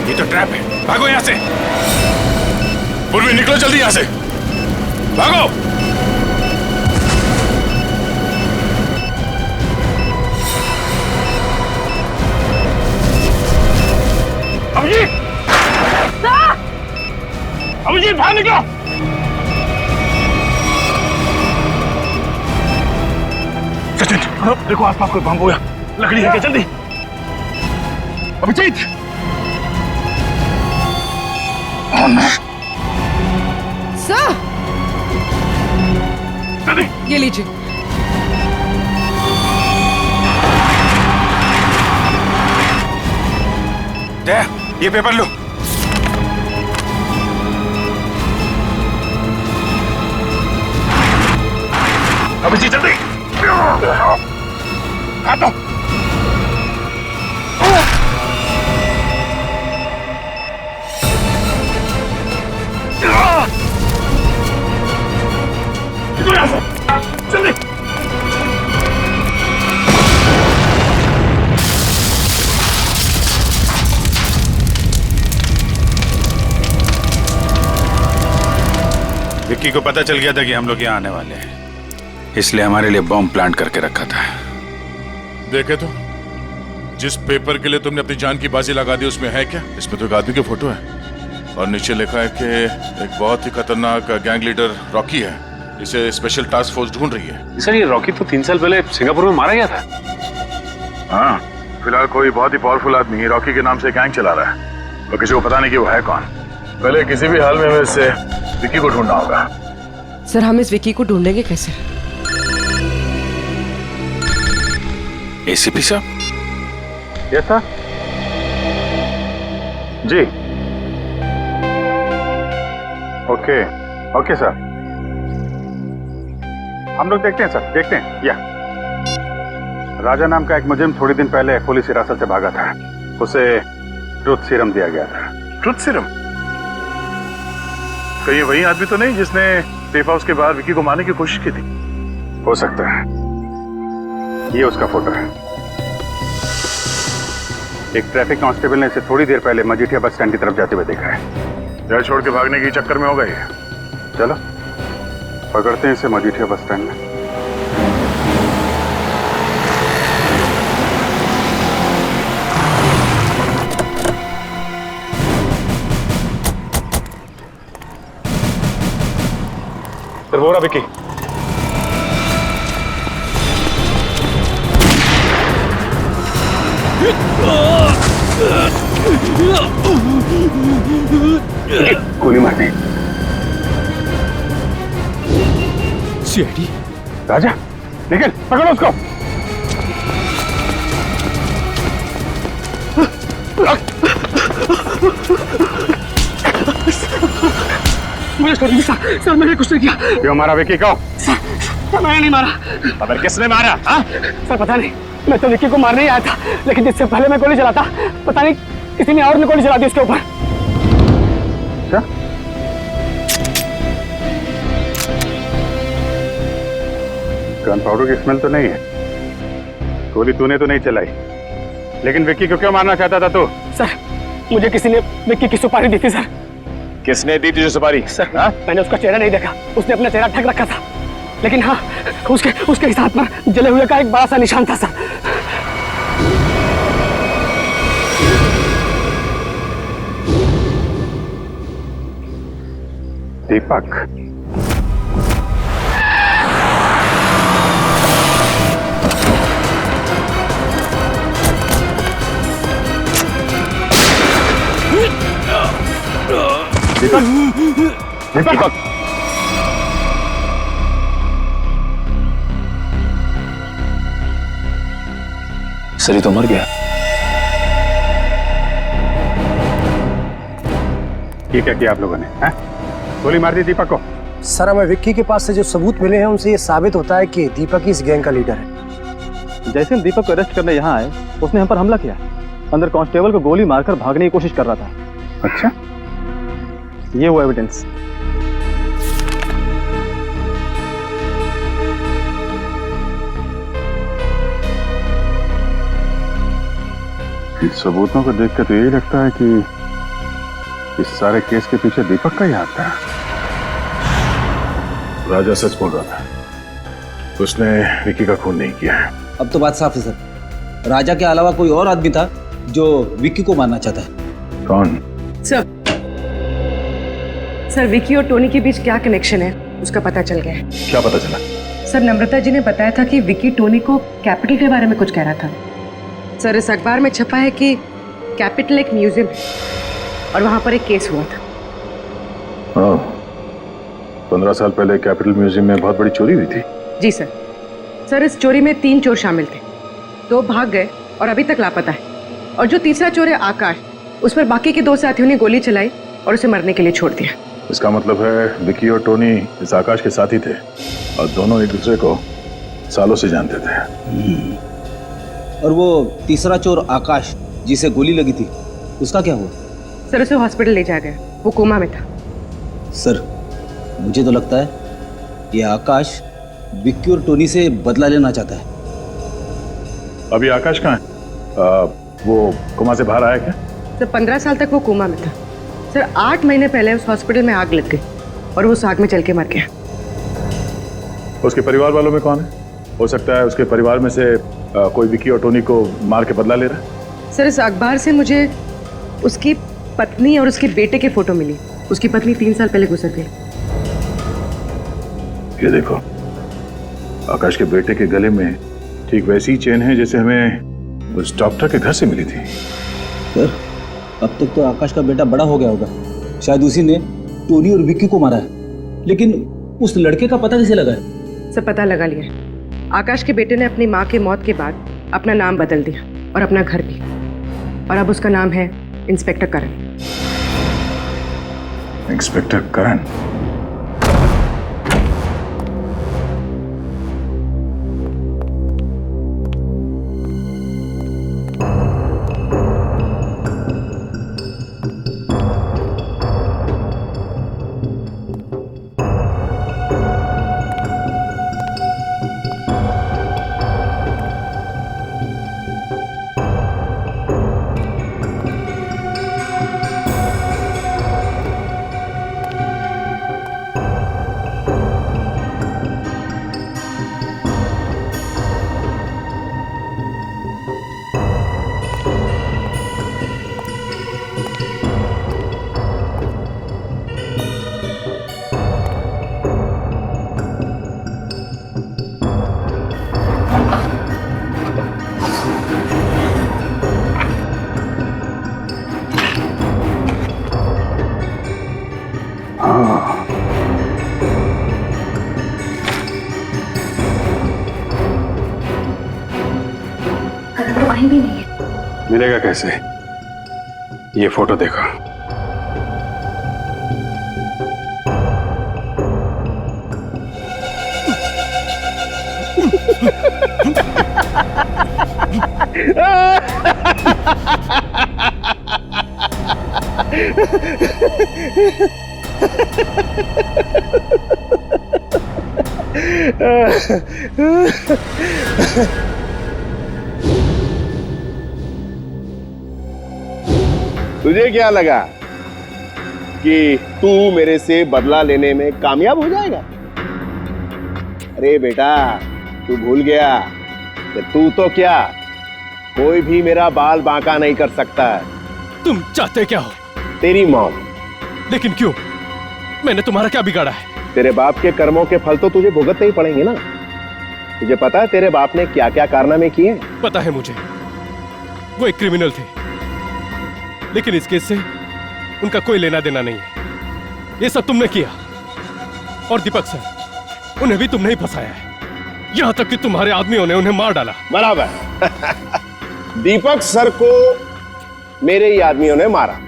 Speaker 10: ये तो ट्रैप है, भागो यहां से। पूर्वी निकलो जल्दी यहां से, भागो। अभिजीत, अभिजीत बाहर निकलो। सचिन देखो आसपास कोई बम होया, लकड़ी है क्या? जल्दी। अभिजीत
Speaker 19: सर ये लीजिए।
Speaker 7: दे, ये पेपर लो।
Speaker 10: अभिजीत जल्दी। हाथों।
Speaker 7: विक्की को पता चल गया था कि हम लोग यहाँ आने वाले हैं, इसलिए हमारे लिए बॉम्ब प्लांट करके रखा था।
Speaker 10: देखे तो, जिस पेपर के लिए तुमने अपनी जान की बाजी लगा दी उसमें है क्या? इसमें तो एक आदमी की फोटो है और नीचे लिखा है कि एक बहुत ही खतरनाक गैंग लीडर रॉकी है, इसे स्पेशल टास्क फोर्स ढूंढ रही है।
Speaker 16: सर, ये रॉकी तो 3 साल पहले सिंगापुर में मारा गया था।
Speaker 10: हाँ, फिलहाल कोई बहुत ही पावरफुल आदमी रॉकी के नाम से गैंग चला रहा है और किसी को पता नहीं कि वो है कौन। पहले किसी भी हाल में हमें इससे विक्की को ढूंढना होगा।
Speaker 19: सर, हम इस विक्की को ढूंढेंगे कैसे?
Speaker 7: एसीपी साहब।
Speaker 4: Yes sir. जी ओके ओके सर, हम लोग देखते हैं सर, देखते हैं। या राजा नाम का एक मुजरिम थोड़ी दिन पहले पुलिस हिरासत से भागा था, उसे ट्रुथ सीरम दिया गया था।
Speaker 10: Truth serum? कहीं वही आदमी तो नहीं जिसने सेफ हाउस के बाहर विक्की को मारने की कोशिश की थी?
Speaker 7: हो सकता है,
Speaker 4: ये उसका फोटो है। एक ट्रैफिक कांस्टेबल ने इसे थोड़ी देर पहले मजीठिया बस स्टैंड की तरफ जाते हुए देखा है।
Speaker 10: घर छोड़ के भागने के चक्कर में हो गए।
Speaker 4: चलो पकड़ते हैं इसे मजीठिया बस स्टैंड में।
Speaker 7: सर, वो रहा विक्की।
Speaker 4: गोली मार दी।
Speaker 2: सीआईडी
Speaker 4: राजा, निकल, पकड़ो उसको।
Speaker 3: मुझे छोड़ दीजिए सर, सर मैंने कुछ नहीं किया।
Speaker 4: क्यों मारा विक्की को?
Speaker 3: सर मैंने नहीं मारा।
Speaker 7: अबे किसने मारा? हाँ?
Speaker 3: सर पता नहीं, मैं तो विक्की को मारने ही आया था, लेकिन जिससे पहले मैं गोली चलाता, पता नहीं किसी ने और ने गोली चला दी उसके ऊपर।
Speaker 4: अच्छा, गन पाउडर की स्मेल तो नहीं है। गोली तूने तो नहीं चलाई, लेकिन विक्की को क्यों मारना चाहता था तू?
Speaker 3: सर मुझे किसी ने विक्की की सुपारी दी थी सर।
Speaker 7: किसने दी तुझे सुपारी?
Speaker 3: सर मैंने उसका चेहरा नहीं देखा, उसने अपना चेहरा ढक रखा था, लेकिन हाँ उसके हाथ पर जले हुए का एक बड़ा सा निशान था सर।
Speaker 4: दीपक, दीपक,
Speaker 11: सर, ये तो मर गया।
Speaker 4: ये क्या किया आप लोगों ने? गोली मार दी दीपक को?
Speaker 3: सर हमें विक्की के पास से जो सबूत मिले हैं उनसे ये साबित होता है कि दीपक ही इस गैंग का लीडर है।
Speaker 4: जैसे हम दीपक को अरेस्ट करने यहाँ आए, उसने हम पर हमला किया, अंदर कांस्टेबल को गोली मारकर भागने की कोशिश कर रहा था। अच्छा, ये वो एविडेंस। सबूतों को देखकर तो यही लगता है कि इस सारे केस के पीछे दीपक का ही हाथ था।
Speaker 10: राजा सच बोल रहा था, उसने विक्की का खून नहीं किया है।
Speaker 8: अब तो बात साफ है सर, राजा के अलावा कोई और आदमी था जो विक्की को मारना चाहता है।
Speaker 10: कौन?
Speaker 19: सर विक्की और टोनी के बीच क्या कनेक्शन है उसका पता चल गया है।
Speaker 10: क्या पता चला?
Speaker 19: सर नम्रता जी ने बताया था कि विक्की टोनी को कैपिटल के बारे में कुछ कह रहा था। सर इस अखबार में छपा है कि कैपिटल एक म्यूजियम है और वहां पर एक केस हुआ था।
Speaker 10: हाँ, 15 साल पहले कैपिटल म्यूजियम में बहुत बड़ी चोरी हुई थी।
Speaker 19: जी सर। सर इस चोरी में 3 चोर शामिल थे, 2 भाग गए और अभी तक लापता है, और जो तीसरा चोर है आकाश, उस पर बाकी के 2 साथियों ने गोली चलाई और उसे मरने के लिए छोड़ दिया।
Speaker 10: इसका मतलब है विक्की और टोनी इस आकाश के साथी थे और दोनों एक दूसरे को सालों से जानते थे।
Speaker 8: और वो तीसरा चोर आकाश जिसे गोली लगी थी, उसका क्या हुआ?
Speaker 19: सर उसे हॉस्पिटल ले जाया गया, वो कोमा में था।
Speaker 8: सर मुझे तो लगता है ये आकाश विक्की और टोनी से बदला लेना चाहता है।
Speaker 10: अभी आकाश कहाँ है? वो कोमा से बाहर आया क्या?
Speaker 19: सर 15 साल तक वो कोमा में था। सर 8 महीने पहले उस हॉस्पिटल में आग लग गई और वो उस आग में जल के मर गया।
Speaker 7: उसके परिवार वालों में कौन है? हो सकता है उसके परिवार में से कोई विकी और टोनी को मार के बदला ले रहा है।
Speaker 19: सर, इस अखबार से मुझे उसकी पत्नी और उसके बेटे के फोटो मिली। उसकी पत्नी 3 साल पहले गुजर गई।
Speaker 7: ये देखो, आकाश के बेटे के गले में ठीक वैसी ही चेन है जैसे हमें उस डॉक्टर के घर से मिली थी।
Speaker 8: सर, अब तक तो आकाश का बेटा बड़ा हो गया होगा, शायद उसी ने टोनी और विक्की को मारा है। लेकिन उस लड़के का पता कैसे लगा है?
Speaker 19: सब पता लगा लिया। आकाश के बेटे ने अपनी माँ के मौत के बाद अपना नाम बदल दिया और अपना घर भी, और अब उसका नाम है इंस्पेक्टर करण।
Speaker 7: इंस्पेक्टर करण?
Speaker 12: भी नहीं है।
Speaker 7: मिलेगा कैसे? ये फोटो देखो।
Speaker 20: तुझे क्या लगा कि तू मेरे से बदला लेने में कामयाब हो जाएगा? अरे बेटा, तू भूल गया कि तू तो क्या, कोई भी मेरा बाल बांका नहीं कर सकता है।
Speaker 2: तुम चाहते क्या हो?
Speaker 20: तेरी मौत।
Speaker 2: लेकिन क्यों? मैंने तुम्हारा क्या बिगाड़ा है?
Speaker 20: तेरे बाप के कर्मों के फल तो तुझे भुगतने ही पड़ेंगे ना। तुझे पता है तेरे बाप ने क्या क्या कारनामे किए?
Speaker 2: पता है मुझे, वो एक क्रिमिनल थे, लेकिन इस केस से उनका कोई लेना देना नहीं है। ये सब तुमने किया, और दीपक सर, उन्हें भी तुमने ही फंसाया है, यहां तक कि तुम्हारे आदमियों ने उन्हें मार डाला।
Speaker 20: बराबर। दीपक सर को मेरे ही आदमियों ने मारा,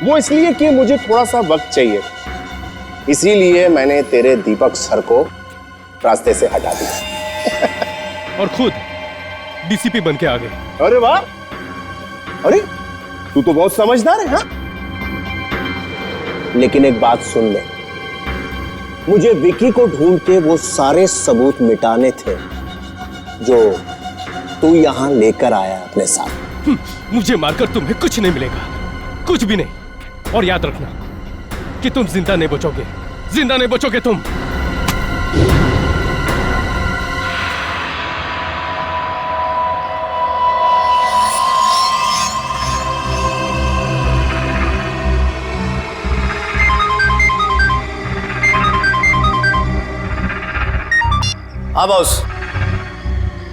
Speaker 20: वो इसलिए कि मुझे थोड़ा सा वक्त चाहिए, इसीलिए मैंने तेरे दीपक सर को रास्ते से हटा दिया
Speaker 2: और खुद डीसीपी बन के आ गए।
Speaker 20: अरे वाह, अरे तू तो बहुत समझदार है। हाँ, लेकिन एक बात सुन ले, मुझे विकी को ढूंढ के वो सारे सबूत मिटाने थे जो तू यहां लेकर आया अपने साथ।
Speaker 2: मुझे मारकर तुम्हें कुछ नहीं मिलेगा, कुछ भी नहीं। और याद रखना कि तुम जिंदा नहीं बचोगे, जिंदा नहीं बचोगे तुम।
Speaker 18: हाँ बॉस,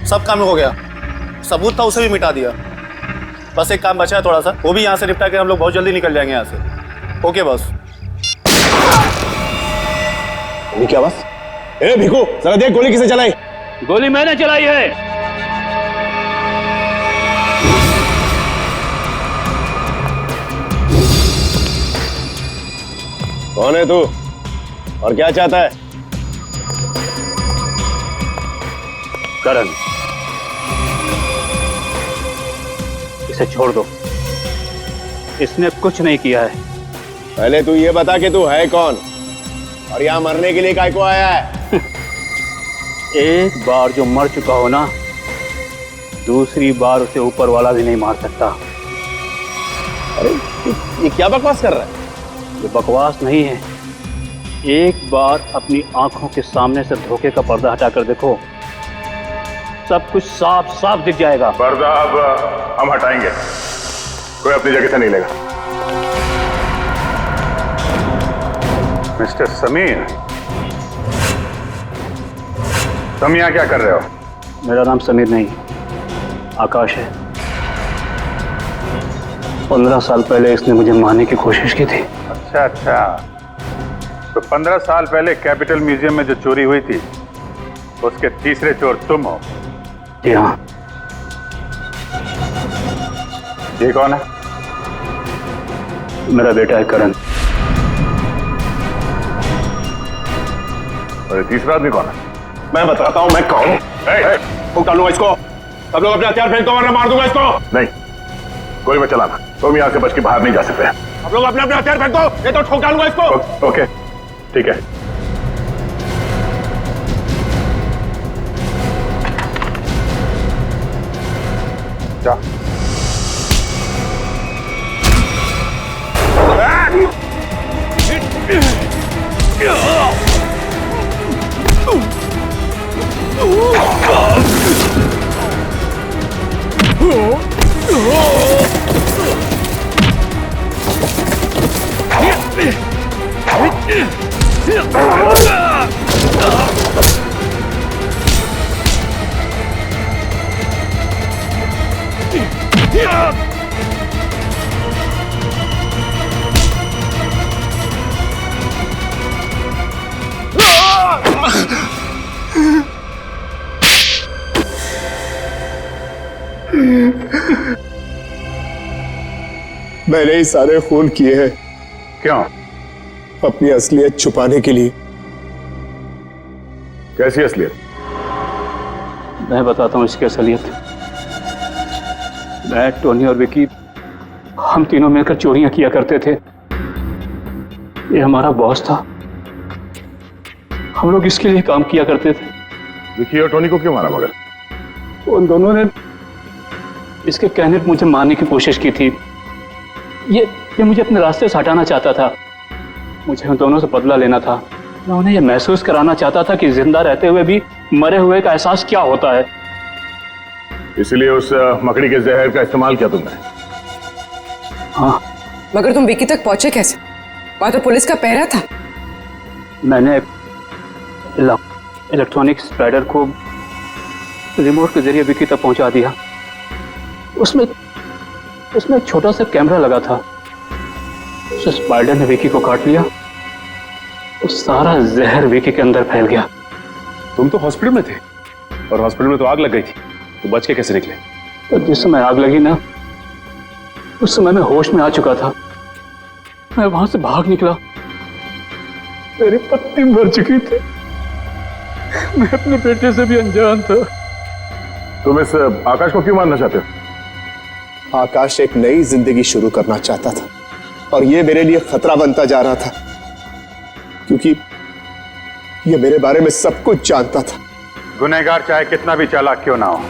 Speaker 18: सब काम हो गया, सबूत था उसे भी मिटा दिया। बस एक काम बचा है थोड़ा सा, वो भी यहाँ से निपटा के हम लोग बहुत जल्दी निकल जाएंगे यहाँ से। Okay boss.
Speaker 20: क्या बस? ए भिखू, जरा देख गोली किसने चलाई?
Speaker 3: गोली मैंने चलाई है।
Speaker 20: कौन है तू और क्या चाहता है?
Speaker 3: करण, इसे छोड़ दो, इसने कुछ नहीं किया है।
Speaker 20: पहले तू ये बता कि तू है कौन और यहाँ मरने के लिए काय को आया है?
Speaker 3: एक बार जो मर चुका हो ना, दूसरी बार उसे ऊपर वाला भी नहीं मार सकता।
Speaker 20: अरे ये क्या बकवास कर रहा है?
Speaker 3: ये बकवास नहीं है, एक बार अपनी आंखों के सामने से धोखे का पर्दा हटाकर देखो, सब कुछ साफ साफ दिख जाएगा।
Speaker 10: पर्दा अब हम हटाएंगे, कोई अपनी जगह से नहीं लेगा।
Speaker 4: मिस्टर समीर, तुम यहाँ क्या कर रहे हो?
Speaker 3: मेरा नाम समीर नहीं, आकाश है। 15 साल पहले इसने मुझे मारने की कोशिश की थी।
Speaker 4: अच्छा अच्छा, तो 15 साल पहले कैपिटल म्यूजियम में जो चोरी हुई थी उसके तीसरे चोर तुम हो?
Speaker 3: जी हाँ।
Speaker 4: ये कौन है?
Speaker 3: मेरा बेटा है करण।
Speaker 10: और तीसरा आदमी कौन है?
Speaker 20: मैं बताता हूँ मैं कौन हूँ। डालूंगा इसको, सब लोग अपने हथियार फेंक दो वरना मार दूंगा इसको।
Speaker 10: नहीं, कोई मत चलाना, तुम यहाँ से बच के बाहर नहीं जा सकते।
Speaker 20: आप लोग अपने अपने हथियार फेंक दो, ये तो ठोक डालूंगा इसको।
Speaker 10: ओके, ठीक है।
Speaker 4: जा।
Speaker 20: मैंने ही सारे खून किए हैं।
Speaker 10: क्यों?
Speaker 20: अपनी असलियत छुपाने के लिए।
Speaker 10: कैसी असलियत?
Speaker 3: मैं बताता हूँ इसकी असलियत। मैं, टोनी और विकी, हम तीनों मिलकर चोरियां किया करते थे। ये हमारा बॉस था, हम लोग इसके लिए काम किया करते थे।
Speaker 10: विकी और टोनी को क्यों मारा मगर?
Speaker 3: उन दोनों ने इसके कहने पर मुझे मारने की कोशिश की थी। ये मुझे अपने रास्ते से हटाना चाहता था। मुझे उन दोनों से बदला लेना था। मैं उन्हें यह महसूस कराना चाहता था कि जिंदा रहते हुए भी मरे हुए का एहसास क्या होता है।
Speaker 10: इसलिए उस मकड़ी के जहर का इस्तेमाल किया तुमने?
Speaker 3: हाँ।
Speaker 19: मगर तुम विकी तक पहुंचे कैसे? वहां तो पुलिस का पहरा था।
Speaker 3: मैंने इलेक्ट्रॉनिक स्पाइडर को रिमोट के जरिए विकी तक पहुंचा दिया। उसमें एक छोटा सा कैमरा लगा था। उस स्पाइडर ने विकी को काट लिया। उस सारा जहर विकी के अंदर फैल गया।
Speaker 16: तुम तो हॉस्पिटल में थे और हॉस्पिटल में तो आग लग गई थी, तो बच के कैसे निकले?
Speaker 3: तो जिस समय आग लगी ना, उस समय मैं होश में आ चुका था। मैं वहां से भाग निकला। मेरी पत्नी मर चुकी थी। मैं अपने बेटे से भी अनजान था।
Speaker 10: तुम इस आकाश को क्यों मारना चाहते हो?
Speaker 20: आकाश एक नई जिंदगी शुरू करना चाहता था और ये मेरे लिए खतरा बनता जा रहा था, क्योंकि ये मेरे बारे में सब कुछ जानता था।
Speaker 4: गुनहगार चाहे कितना भी चालाक क्यों ना हो,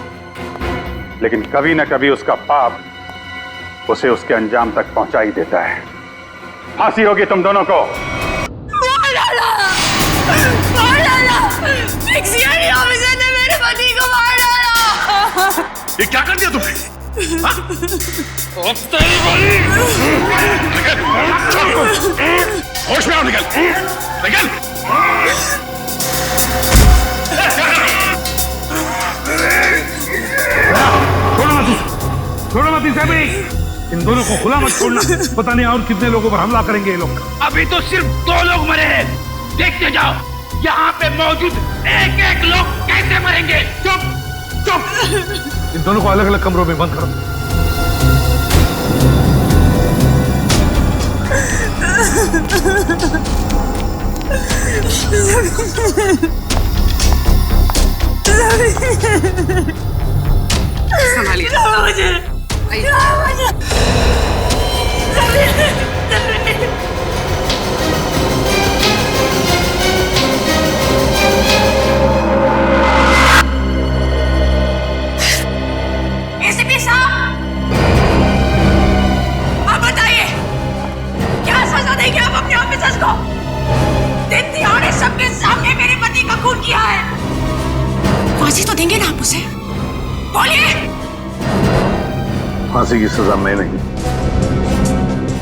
Speaker 4: लेकिन कभी ना कभी उसका पाप उसे उसके अंजाम तक पहुंचा ही देता है। फांसी होगी तुम दोनों को।
Speaker 21: ऑफिसर ने मेरे पति को मार डाला।
Speaker 10: ये क्या कर दिया तुमने? होश में आओ, निकल निकल।
Speaker 9: छोड़ो मत इसे भी। इन दोनों को खुला मत छोड़ना, पता नहीं और कितने लोगों पर हमला करेंगे ये लोग।
Speaker 21: अभी तो सिर्फ 2 लोग मरे हैं, देखते जाओ यहाँ पे मौजूद एक एक लोग कैसे मरेंगे।
Speaker 9: चुप चुप। इन दोनों को अलग अलग कमरों में बंद करो।
Speaker 21: संभालिए एसीपी साहब, आप बताइए क्या सजा देंगे आप अपने ऑफिसर्स को? दिन
Speaker 5: फांसी तो देंगे ना आप उसे? बोलिए।
Speaker 9: फांसी की सजा मैं नहीं,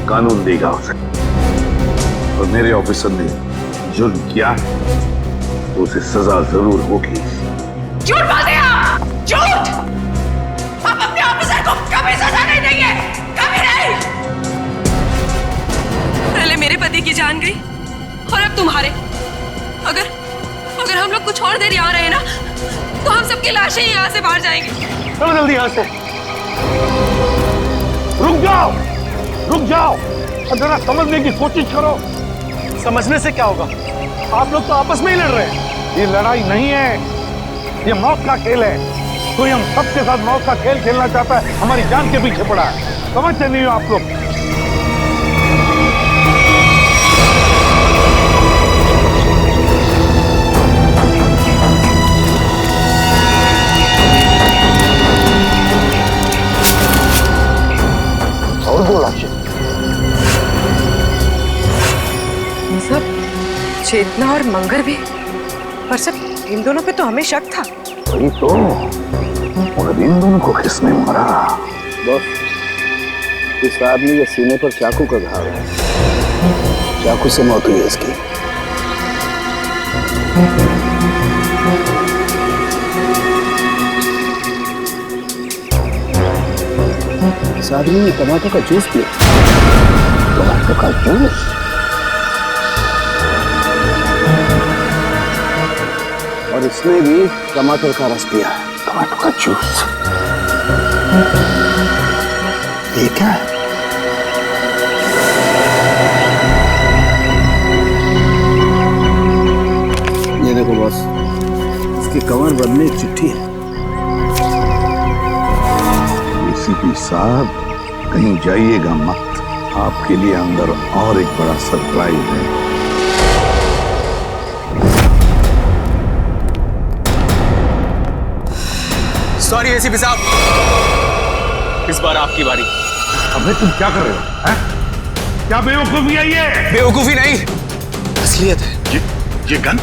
Speaker 9: कानून देगा उसे। और मेरे ऑफिसर ने जुर्म किया तो उसे सजा जरूर होगी।
Speaker 5: झूठ बोलते हैं आप, झूठ। आप अपने ऑफिसर को कभी सजा नहीं देंगे, कभी नहीं।
Speaker 22: पहले मेरे पति की जान गई और अब तुम्हारे। अगर हम लोग कुछ और देर यहाँ रहे ना तो हम सबकी लाशें यहाँ से बाहर जाएंगे।
Speaker 20: चलो जल्दी यहाँ से। रुक जाओ, रुक जाओ और जरा समझने की कोशिश करो। समझने से क्या होगा? आप लोग तो आपस में ही लड़ रहे हैं। ये लड़ाई नहीं है, ये मौत का खेल है। कोई हम सबके साथ मौत का खेल खेलना चाहता है, हमारी जान के पीछे पड़ा है। समझते नहीं हो आप लोग? और 2 लाशें।
Speaker 19: सब चेतना और मंगर भी, पर सब इन दोनों पे तो हमें शक था।
Speaker 9: वही तो, मगर इन दोनों को किसने मारा?
Speaker 20: बस इस आदमी के सीने पर चाकू का घाव है, चाकू से मौत हुई है इसकी। इस आदमी ने टमाटर का जूस पिया। टमाटर का जूस? और इसने भी टमाटर का रस पिया। टमाटर का जूस? ये क्या है? ये देखो बॉस, इसके कवर बदले एक चिट्ठी है।
Speaker 9: एसीपी साहब, कहीं जाइएगा मत, आपके लिए अंदर और एक बड़ा सरप्राइज है।
Speaker 11: सॉरी एसीपी साहब, इस बार आपकी बारी।
Speaker 9: अबे तुम क्या कर रहे हो? हैं? क्या बेवकूफी है ये?
Speaker 11: बेवकूफी नहीं, असलियत है।
Speaker 10: ये गन?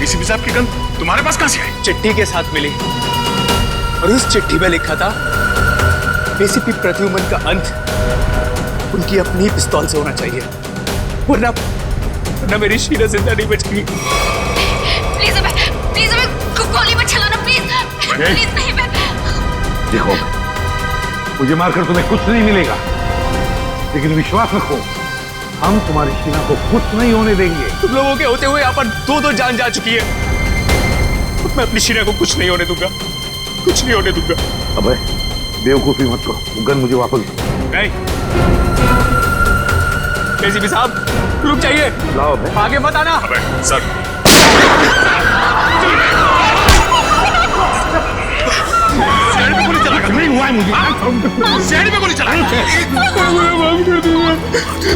Speaker 10: एसीपी साहब की गन तुम्हारे पास कहां से आई?
Speaker 11: चिट्ठी के साथ मिली और उस चिट्ठी में लिखा था एसीपी प्रद्युमन का अंत उनकी अपनी पिस्तौल से होना चाहिए, वरना मेरी शीला जिंदा नहीं बचेगी।
Speaker 5: प्लीज हमें गोली मत चलाना, प्लीज नहीं। मैं
Speaker 9: देखो, मुझे मारकर तुम्हें कुछ नहीं मिलेगा, लेकिन विश्वास रखो, हम तुम्हारी शीला को कुछ नहीं होने देंगे।
Speaker 11: तुम लोगों के होते हुए यहाँ पर 2 जान जा चुकी है। मैं अपनी शीला को कुछ नहीं होने दूंगा, कुछ नहीं होने दूंगा।
Speaker 9: अबे बेवकूफी मत करो, गन मुझे वापस दो।
Speaker 11: नहीं एसीपी साहब, रुक जाइए।
Speaker 9: लाओ
Speaker 11: आगे मत आना।
Speaker 10: सर
Speaker 9: नहीं हुआ है मुझे।
Speaker 10: शहर में गोली चलाई।
Speaker 3: माफ कर दीजिए,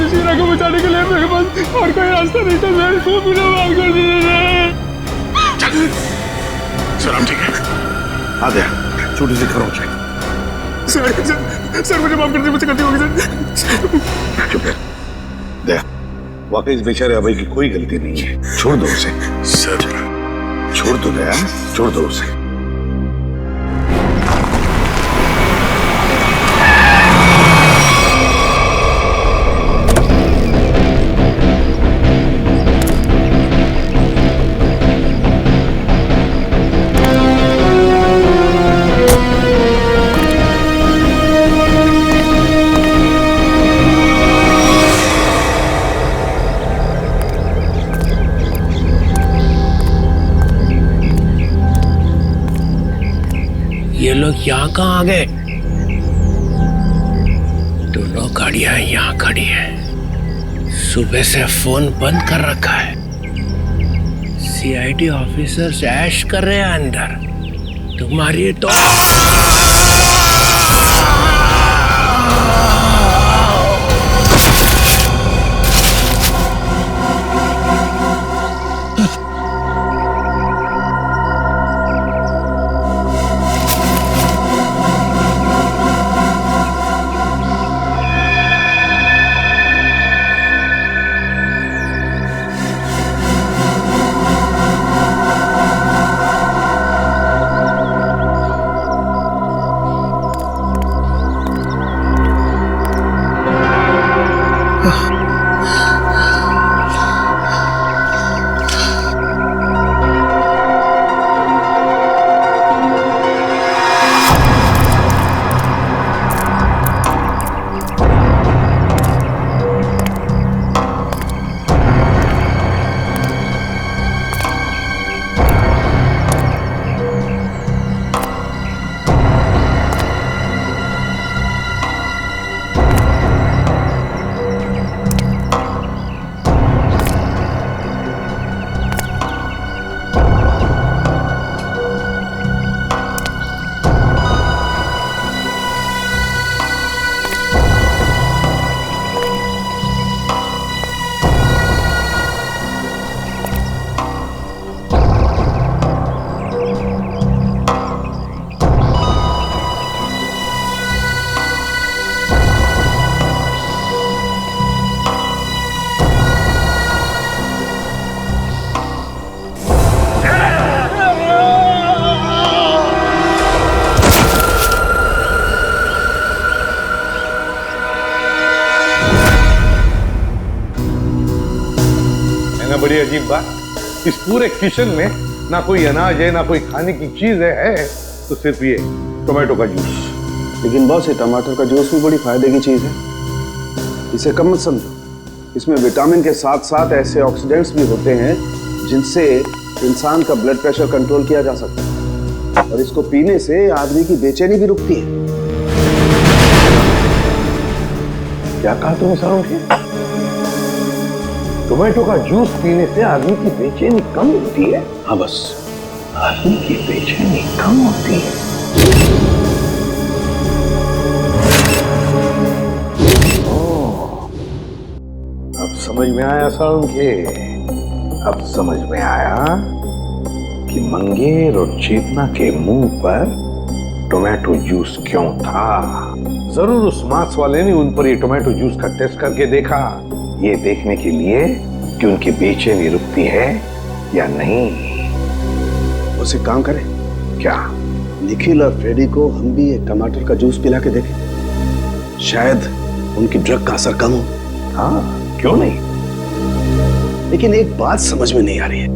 Speaker 3: शीला को बचाने के लिए मेरे पास और कोई रास्ता नहीं था सर, तो मुझे माफ कर दीजिए।
Speaker 10: सर हम ठीक है?
Speaker 9: आ गया, छोटी सी खरोंच है।
Speaker 3: सर मुझे माफ कर दीजिए, मुझसे गलती हो गई सर।
Speaker 9: चुप है, देख, वाकई इस बेचारे अभय की कोई गलती नहीं है। छोड़ दो उसे।
Speaker 10: सर
Speaker 9: छोड़ दो दया, छोड़ दो उसे।
Speaker 23: ये लोग यहाँ कहाँ आ गए? दोनों गाड़ियां यहाँ खड़ी हैं। सुबह से फोन बंद कर रखा है। सीआईडी ऑफिसर्स ऐश कर रहे हैं अंदर। तुम्हारी तो
Speaker 9: बड़ी अजीब बात, इस पूरे किचन में ना कोई अनाज है ना कोई खाने की चीज है तो सिर्फ ये टोमेटो का जूस।
Speaker 20: लेकिन बॉस ये टमाटर का जूस भी बड़ी फायदे की चीज है, इसे कम मत समझो। इसमें विटामिन के साथ साथ ऐसे ऑक्सीडेंट्स भी होते हैं जिनसे इंसान का ब्लड प्रेशर कंट्रोल किया जा सकता है, और इसको पीने से आदमी की बेचैनी भी रुकती है।
Speaker 9: क्या कहा तुमने सालों? टोमेटो का जूस पीने से आदमी की बेचैनी कम होती है?
Speaker 20: हाँ बस,
Speaker 9: आदमी की बेचैनी कम होती है। अब समझ में आया सालों के, अब समझ में आया कि मंगेर और चेतना के मुंह पर टोमेटो जूस क्यों था। जरूर उस मांस वाले ने उन पर ये टोमेटो जूस का टेस्ट करके देखा, ये देखने के लिए कि उनकी बेचैनी रुकती है या नहीं।
Speaker 20: उसे काम करें
Speaker 9: क्या?
Speaker 20: निखिल और फ्रेडी को हम भी एक टमाटर का जूस पिला के देखें, शायद उनकी ड्रग का असर कम हो।
Speaker 9: हाँ, क्यों नहीं?
Speaker 20: लेकिन एक बात समझ में नहीं आ रही है।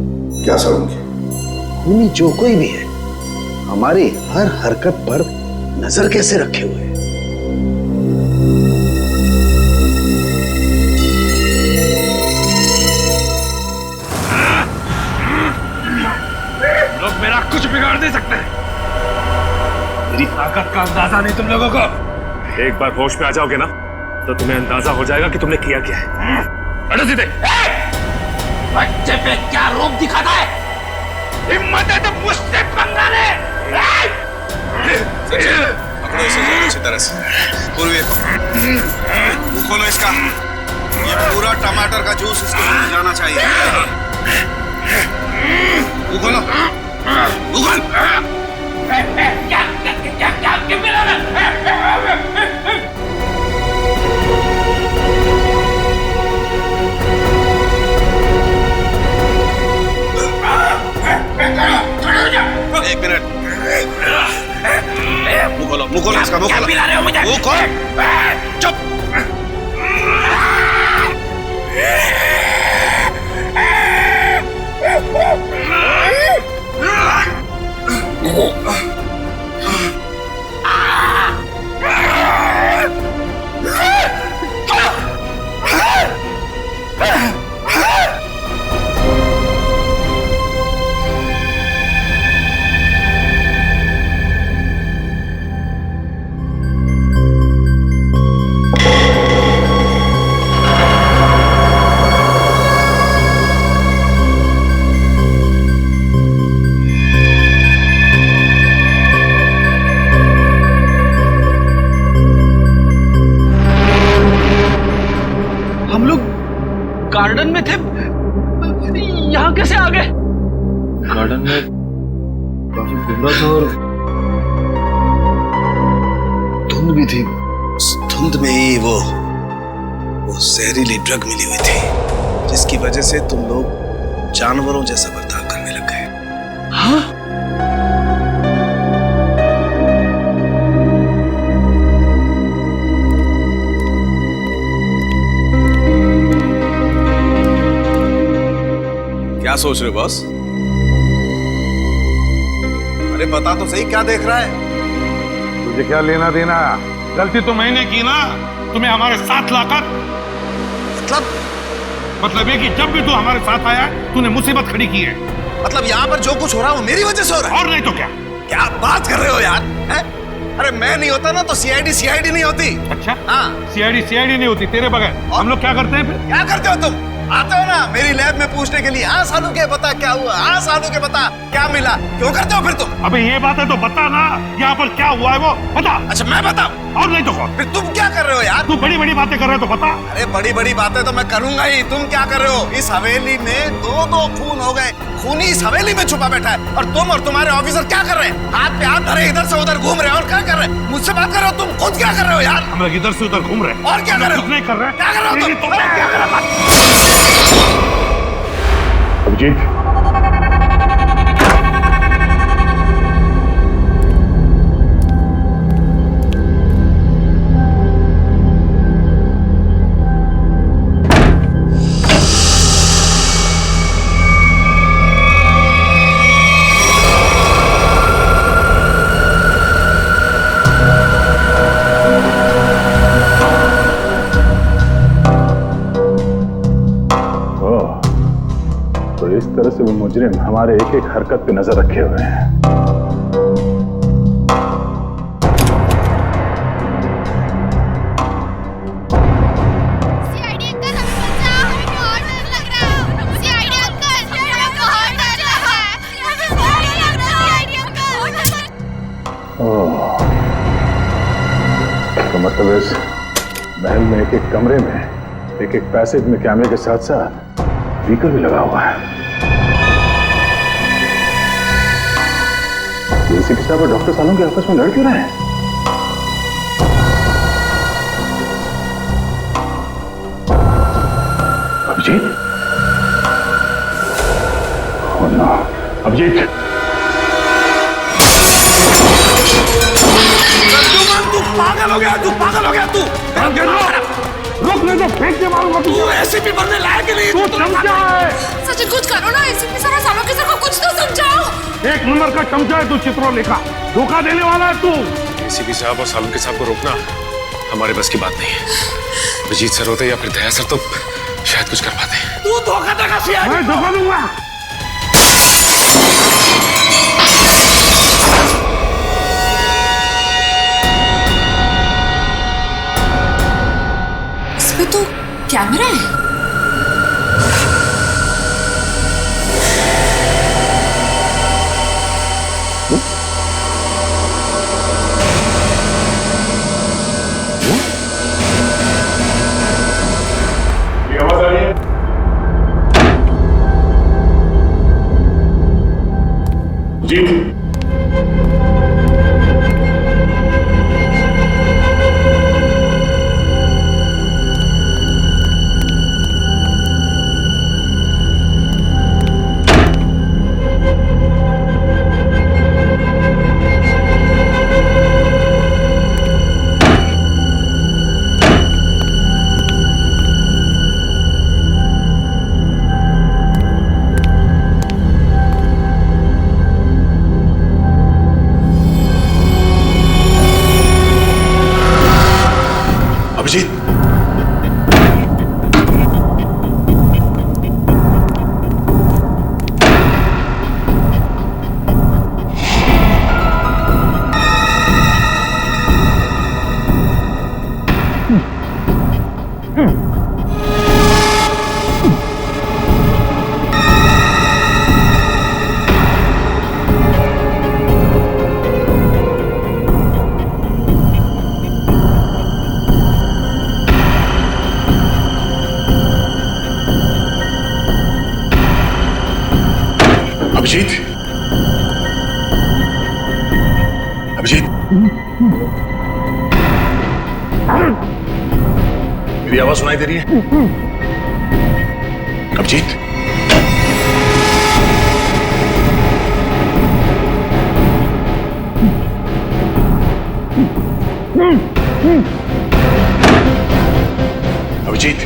Speaker 9: क्या समझ?
Speaker 20: खूनी जो कोई भी है हमारी हर हरकत पर नजर कैसे रखे हुए है?
Speaker 21: लोग मेरा कुछ बिगाड़ नहीं सकते। मेरी ताकत का अंदाजा नहीं तुम लोगों को।
Speaker 16: एक बार होश में आ जाओगे ना तो तुम्हें अंदाजा हो जाएगा कि तुमने किया क्या है।
Speaker 21: हटो सीधे। बच्चे पे क्या रूप दिखाता है? हिम्मत है तो मुझसे पंगा ले।
Speaker 20: पकड़ो इसे अच्छी तरह से। पूर्वी मुंह खोलो इसका। ये पूरा टमाटर का जूस इसको मुंह जाना चाहिए। मुंह खोलो। मुंह खोल। क्या मिला? एक मिनट, मुंह खोलो इसका, मुंह खोलो। मुंह खोल। चुप।
Speaker 8: गार्डन में थे, यहाँ कैसे आ गए?
Speaker 11: गार्डन में काफी धुंधला था और
Speaker 20: धुंध भी थी। धुंध में ही वो जहरीली ड्रग मिली हुई थी, जिसकी वजह से तुम लोग जानवरों जैसा बर्ताव करने लग गए।
Speaker 8: हाँ?
Speaker 20: क्या सोच रहे हो बॉस? अरे बता तो सही, क्या देख रहा है?
Speaker 9: तुझे क्या लेना देना?
Speaker 21: गलती तो मैंने की ना, तुम्हें हमारे साथ लाकर। मतलब ये कि जब भी तू हमारे साथ आया तूने मुसीबत खड़ी की है।
Speaker 20: मतलब यहाँ पर जो कुछ हो रहा है वो मेरी वजह से हो रहा है?
Speaker 21: और नहीं तो क्या?
Speaker 20: क्या बात कर रहे हो यार? है? अरे मैं नहीं होता ना तो सीआईडी नहीं होती।
Speaker 21: अच्छा?
Speaker 20: हाँ,
Speaker 21: सीआईडी नहीं होती तेरे बगैर। हम लोग क्या करते हैं फिर?
Speaker 20: क्या करते हो तुम? आते हो ना मेरी लैब में पूछने के लिए, हाँ सालू के बता क्या हुआ, हाँ सालू के बता क्या मिला। क्यों करते हो फिर तुम?
Speaker 21: अबे ये बात है तो बता ना, यहाँ पर क्या हुआ है वो बता।
Speaker 20: अच्छा मैं बताऊं?
Speaker 21: और नहीं तो कौन?
Speaker 20: फिर तुम क्या कर रहे हो यार?
Speaker 21: तू बड़ी बड़ी बातें कर रहे हो तो बता।
Speaker 20: अरे बड़ी बड़ी बातें तो मैं करूंगा ही, तुम क्या कर रहे हो? इस हवेली में दो खून हो गए, खूनी इस हवेली में छुपा बैठा है, और तुम और तुम्हारे ऑफिसर क्या कर रहे हैं? हाथ पे हाथ धरे इधर से उधर घूम रहे हैं। और क्या कर रहे हैं? मुझसे बात कर रहे हो? तुम खुद क्या कर रहे हो यार?
Speaker 21: हम लोग इधर से उधर घूम रहे हैं।
Speaker 20: और क्या कर रहे हो?
Speaker 21: कुछ नहीं कर रहे।
Speaker 20: क्या कर रहे हो तुम?
Speaker 21: क्या कर रहे हो?
Speaker 7: अभिजीत, मुजरिम हमारे एक एक हरकत पे नजर रखे हुए हैं। तो मतलब इस महल में एक एक कमरे में एक एक पैसेज में कैमरे के साथ साथ स्पीकर भी लगा हुआ है। एसीपी साहब और डॉक्टर सालों के आपस में लड़ क्यों रहे हैं? अभिजीत? Oh no, Abhijit?
Speaker 21: तू पागल हो गया, तू पागल हो गया, तू रुक, नहीं तो फेंक के मारूंगा। तू एसीपी बनने लायक नहीं, तू चमचा है।
Speaker 22: सचिन कुछ करो ना, एसीपी सर सालों के सर को कुछ तो समझाओ।
Speaker 21: एक नंबर का चमचा है तू, चित्रोलेखा, धोखा देने वाला है तू।
Speaker 16: एसीपी साहब और सालुंके साहब को रोकना हमारे बस की बात नहीं है। अभिजीत सर होते या फिर दया सर तो शायद कुछ कर पाते।
Speaker 21: तू धोखा देगा सीआईडी, मैं धोखा दूंगा।
Speaker 22: इसमें तो कैमरा है।
Speaker 7: आवाज आ रही है? जी
Speaker 10: अभिजीत, अभिजीत, मेरी आवाज सुनाई दे रही है? अभिजीत, अभिजीत,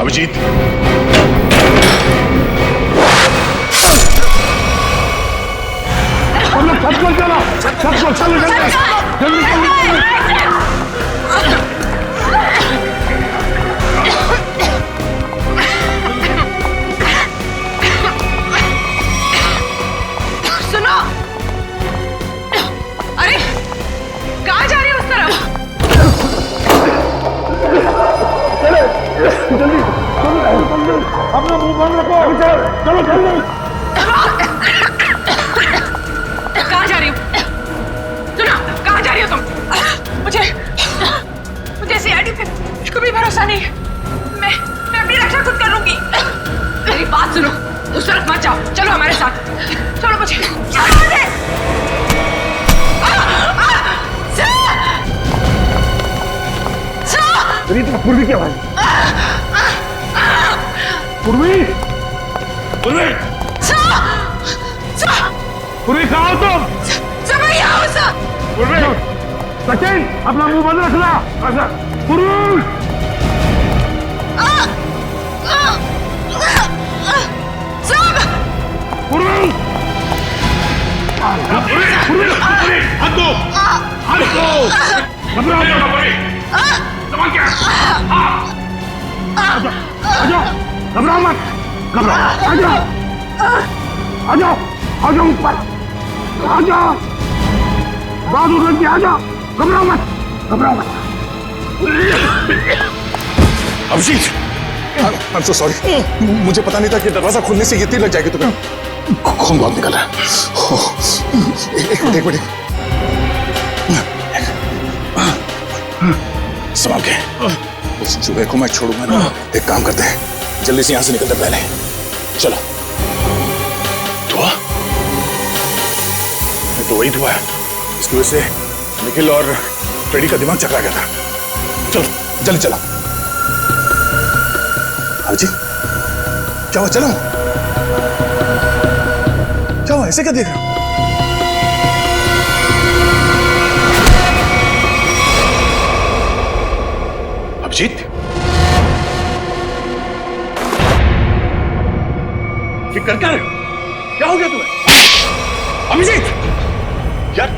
Speaker 10: अभिजीत,
Speaker 21: सबको चलो, सबको चलो जल्दी, जल्दी जल्दी।
Speaker 22: सुनो, अरे कहाँ जा रही हो उस तरफ?
Speaker 21: जल्दी अपना मुंह बंद रखो, चलो जल्दी।
Speaker 22: कहाँ जा रही हो? सुनो, कहाँ जा रही हो तुम? मुझे सीआईडी पे बिल्कुल भी भरोसा नहीं है। मैं अपनी रक्षा खुद कर लूंगी। मेरी बात सुनो, उस तरफ मत जाओ, चलो हमारे साथ, चलो मुझे।
Speaker 21: पूर्वी की आवाज, पूर्वी, पूर्वी, पूर्वी कहाँ हो तुम? पूर्वी, सचिन अपना मुंह बंद रखना। पूर्वी, पूर्वी, पूर्वी, हाथ दो, हाथ दो, घबराओ मत। क्या? घबराओ मत, घबराओ, आ जाओ ऊपर, आ जाओ, बहादुर लड़की आ जाओ, घबराओ मत, घबराओ मत।
Speaker 10: अभिजीत, I'm so sorry, मुझे पता नहीं था कि दरवाजा खोलने से ये तीर लग जाएगी तुम्हें। खून बहुत निकल रहा है। एक मिनट, संभाल के। उस चूहे को मैं छोड़ूंगा ना। एक काम करते हैं, जल्दी से यहाँ से निकलते पहले। चलो। धुआं? तो वही धुआं है, इसकी वजह से निखिल और फ्रेडी का दिमाग चकरा गया था। चलो जल्दी चलो। अभिजीत, क्या हुआ? चलो। क्या हुआ? ऐसे क्या देख रहे हो? अभिजीत, ये कर क्या रहे हो? क्या हो गया तुम्हें? अभिजीत, यार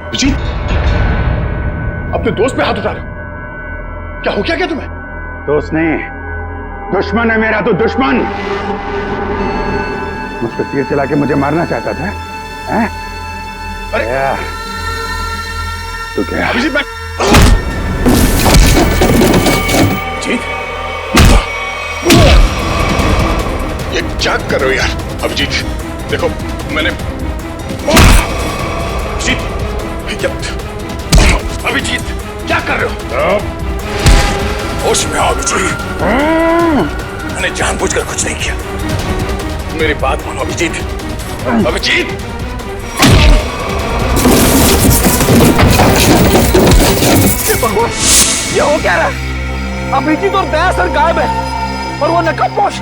Speaker 10: अभिजीत, अपने दोस्त पे हाथ उठा रहे हो? क्या हो क्या तुम्हें?
Speaker 4: दोस्त नहीं, दुश्मन है मेरा। तो दुश्मन मुझ पर तीर चला के मुझे मारना चाहता था, हैं? तो क्या?
Speaker 10: अभिजीत, मैं जीत, ये क्या कर रहे हो यार? अभिजीत देखो, मैंने अभिजीत क्या कर रहे हो? होश में आओ अभिजीत, मैंने जानबूझकर कुछ नहीं किया। मेरी बात मानो अभिजीत। अभिजीत,
Speaker 21: ये हो क्या रहा है? अभिजीत और दया सर गायब है और वो नकाबपोश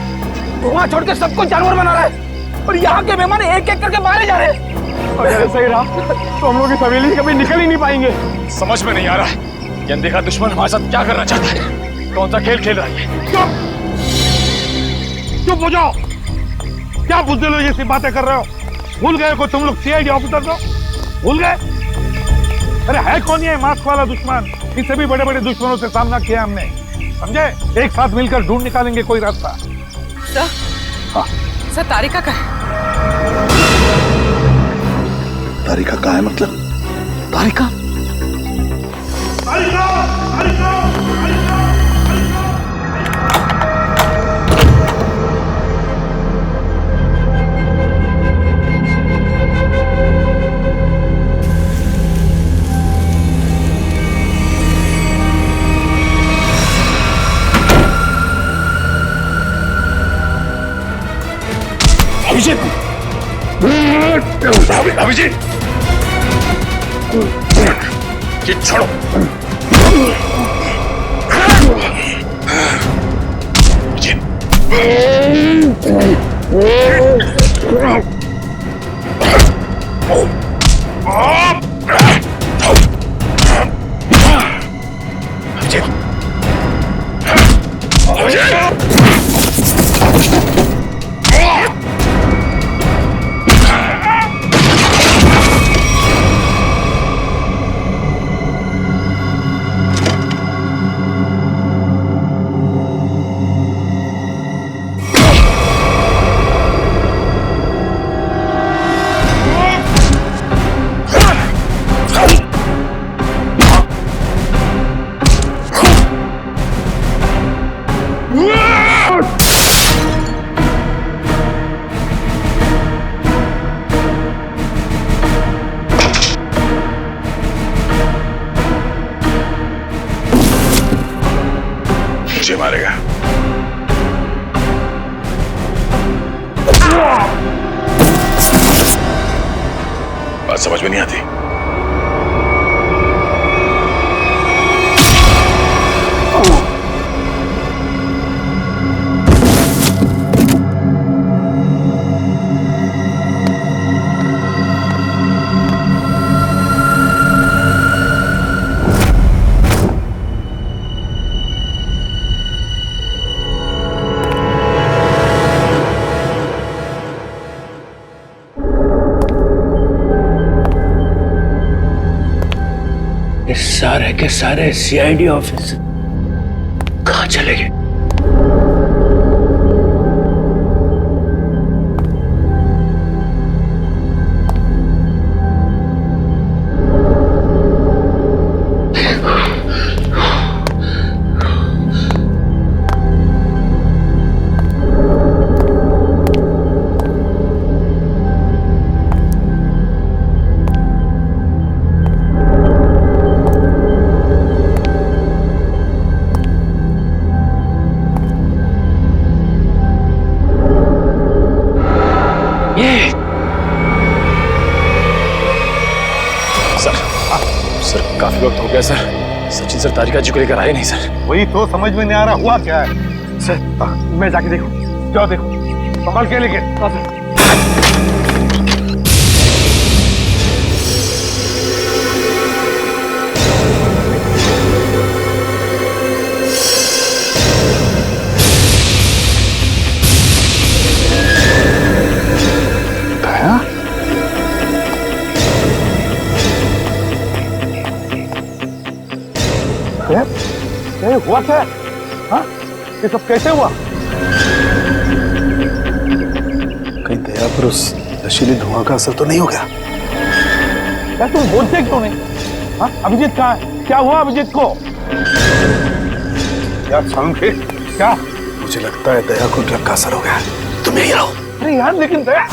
Speaker 21: धुआं छोड़ के सबको जानवर बना रहा है और यहाँ के मेहमान एक एक करके मारे जा रहे हैं। अगर ऐसा ही रहा तो हम लोग इस हवेली से कभी निकल ही नहीं पाएंगे।
Speaker 10: समझ में नहीं आ रहा है ये अनदेखा दुश्मन हमारे साथ क्या करना चाहता है। कौन सा खेल खेल रहा है?
Speaker 21: चुप हो जाओ, क्या बुज़दिलों जैसी बातें कर रहे हो? भूल गए को तुम लोग सीआईडी ऑफिसर हो? भूल गए? अरे है कौन ये मास्क वाला दुश्मन? इससे भी बड़े बड़े दुश्मनों से सामना किया हमने, समझे? एक साथ मिलकर ढूंढ निकालेंगे कोई रास्ता।
Speaker 22: सर,
Speaker 21: हाँ
Speaker 22: सर तारिका का है।
Speaker 21: तारिका कहाँ है? मतलब तारिका?
Speaker 10: अभिजीत, अभिजीत, ये छोड़ो। मुझे मारेगा। बात समझ में नहीं आती।
Speaker 23: ये सारे के सारे सीआईडी ऑफिस कहाँ चले गए?
Speaker 11: काफी वक्त हो गया सर। सचिन सर तारिका जी को लेकर आए नहीं सर।
Speaker 21: वही तो समझ में नहीं आ रहा हुआ क्या है। सर मैं जाके देखूं। जाओ देखो, संभाल के लेके। क्या हुआ क्या? हाँ? ये सब कैसे हुआ?
Speaker 18: कहीं दया पर उस नशीली धुआं का असर तो नहीं हो गया?
Speaker 21: क्या तुम बोलते क्यों नहीं? हाँ? अभिजीत कहाँ है? क्या हुआ अभिजीत को? यार सांखे, क्या?
Speaker 18: मुझे लगता है दया को ड्रग का असर हो गया। तुम यहीं रहो।
Speaker 21: अरे यार लेकिन दया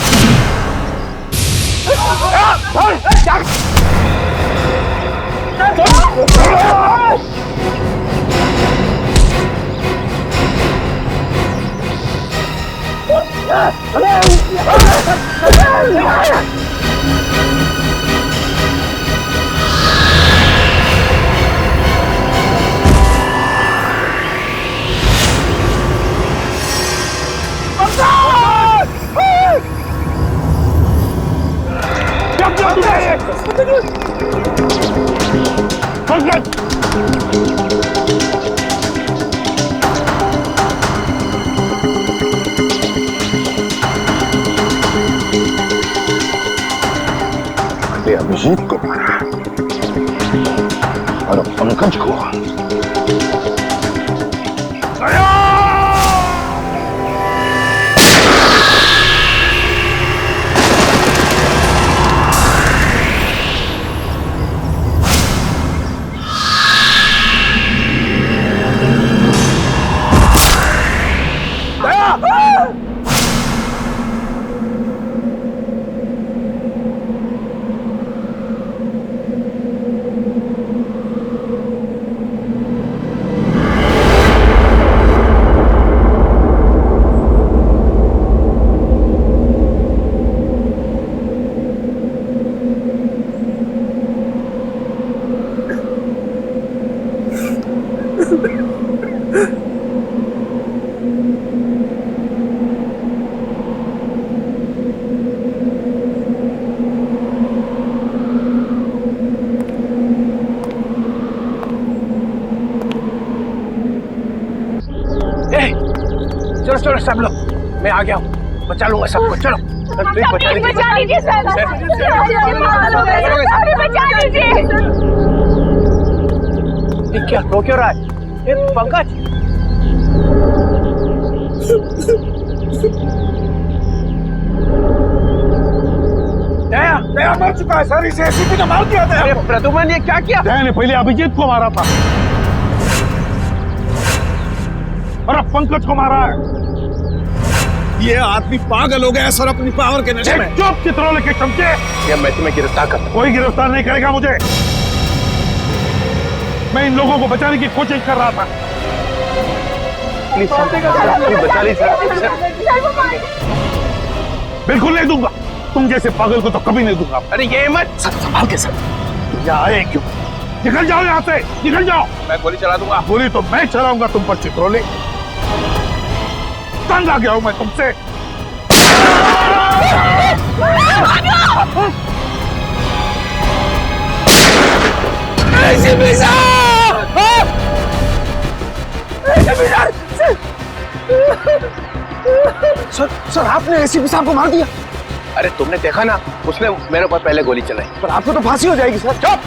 Speaker 9: अभिजीत को मारा और पंकज को।
Speaker 23: चलो सब लोग, मैं आ गया हूँ, बचा लूंगा सबको। चलो
Speaker 5: बचा लीजिए सर, बचा लीजिए।
Speaker 23: ये क्या रो क्यों रहा है? ये पंकज।
Speaker 21: दया मर चुका है सर, इसे एसीपी ने मार दिया था।
Speaker 23: प्रद्युम्न ने क्या किया?
Speaker 21: दया ने पहले अभिजीत को मारा था और अब पंकज को मारा है।
Speaker 18: ये आदमी पागल हो गया है सर अपनी पावर के नशे में।
Speaker 21: चुप चित्रोले के चमचे।
Speaker 18: ये मैं तुम्हें गिरफ्तार करता।
Speaker 21: कोई गिरफ्तार नहीं करेगा मुझे। मैं इन लोगों को बचाने की कोशिश कर रहा था।
Speaker 18: प्लीज बचा लीजिए।
Speaker 21: बिल्कुल नहीं दूंगा, तुम जैसे पागल को तो कभी नहीं दूंगा।
Speaker 18: अरे ये मत सर, संभाल के सर।
Speaker 21: यहाँ आए क्यों? निकल जाओ यहाँ से, निकल जाओ।
Speaker 18: मैं गोली चला दूंगा।
Speaker 21: गोली तो मैं चलाऊंगा तुम पर चित्रोले। तंग आ गया हूं मैं तुमसे।
Speaker 18: सर आपने एसीपी साहब को मार दिया। अरे तुमने देखा ना, उसने मेरे ऊपर पहले गोली चलाई। पर आपको तो फांसी हो जाएगी सर। चुप।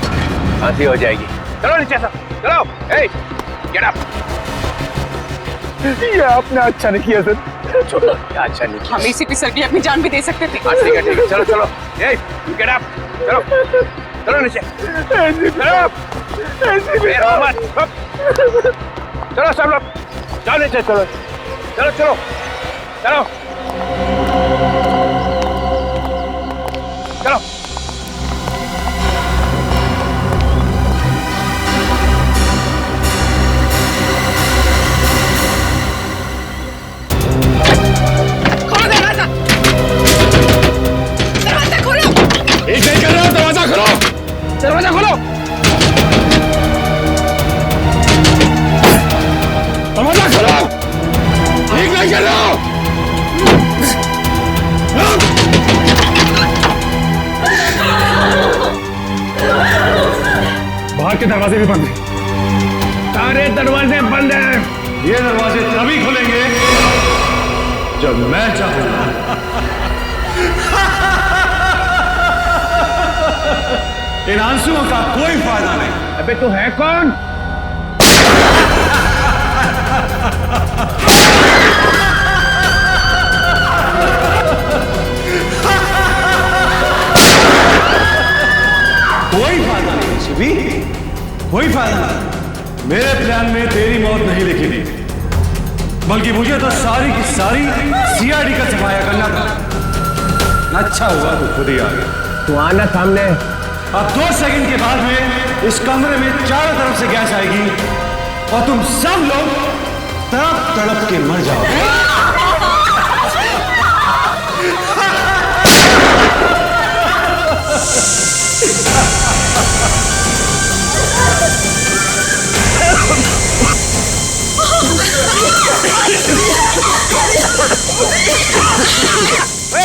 Speaker 18: फांसी हो जाएगी
Speaker 21: चलो नीचे सर, चलो। ए, गेट अप। ये आपने अच्छा नहीं किया सर। छोड़ो, अच्छा नहीं किया।
Speaker 22: हम एसीपी सर की अपनी जान भी दे सकते थे।
Speaker 21: ठीक है, चलो चलो। ए, गेट अप। चलो चलो नीचे, चलो। चलो सब लोग जाओ नीचे, चलो चलो चलो चलो चलो।
Speaker 22: खोलो दरवाजा, दरवाजा खोलो।
Speaker 21: एक नहीं कर रहा हूं, दरवाजा खोलो, दरवाजा खोलो, दरवाजा खोलो। एक नहीं कर रहा हूं। बाहर के दरवाजे भी बंद हैं, सारे दरवाजे बंद हैं। ये दरवाजे तभी खुलेंगे जब मैं चाहूंगा। इन आंसुओं का कोई फायदा नहीं। अबे तू है कौन? कोई फायदा नहीं शिवी, कोई फायदा नहीं। मेरे प्लान में तेरी मौत नहीं लिखी थी, बल्कि मुझे तो सारी की सारी सीआईडी का सफाया करना था। अच्छा हुआ तू खुद ही आ गया। तू आना सामने। अब 2 सेकंड के बाद में इस कमरे में चारों तरफ से गैस आएगी और तुम सब लोग तड़प तड़प के मर जाओगे।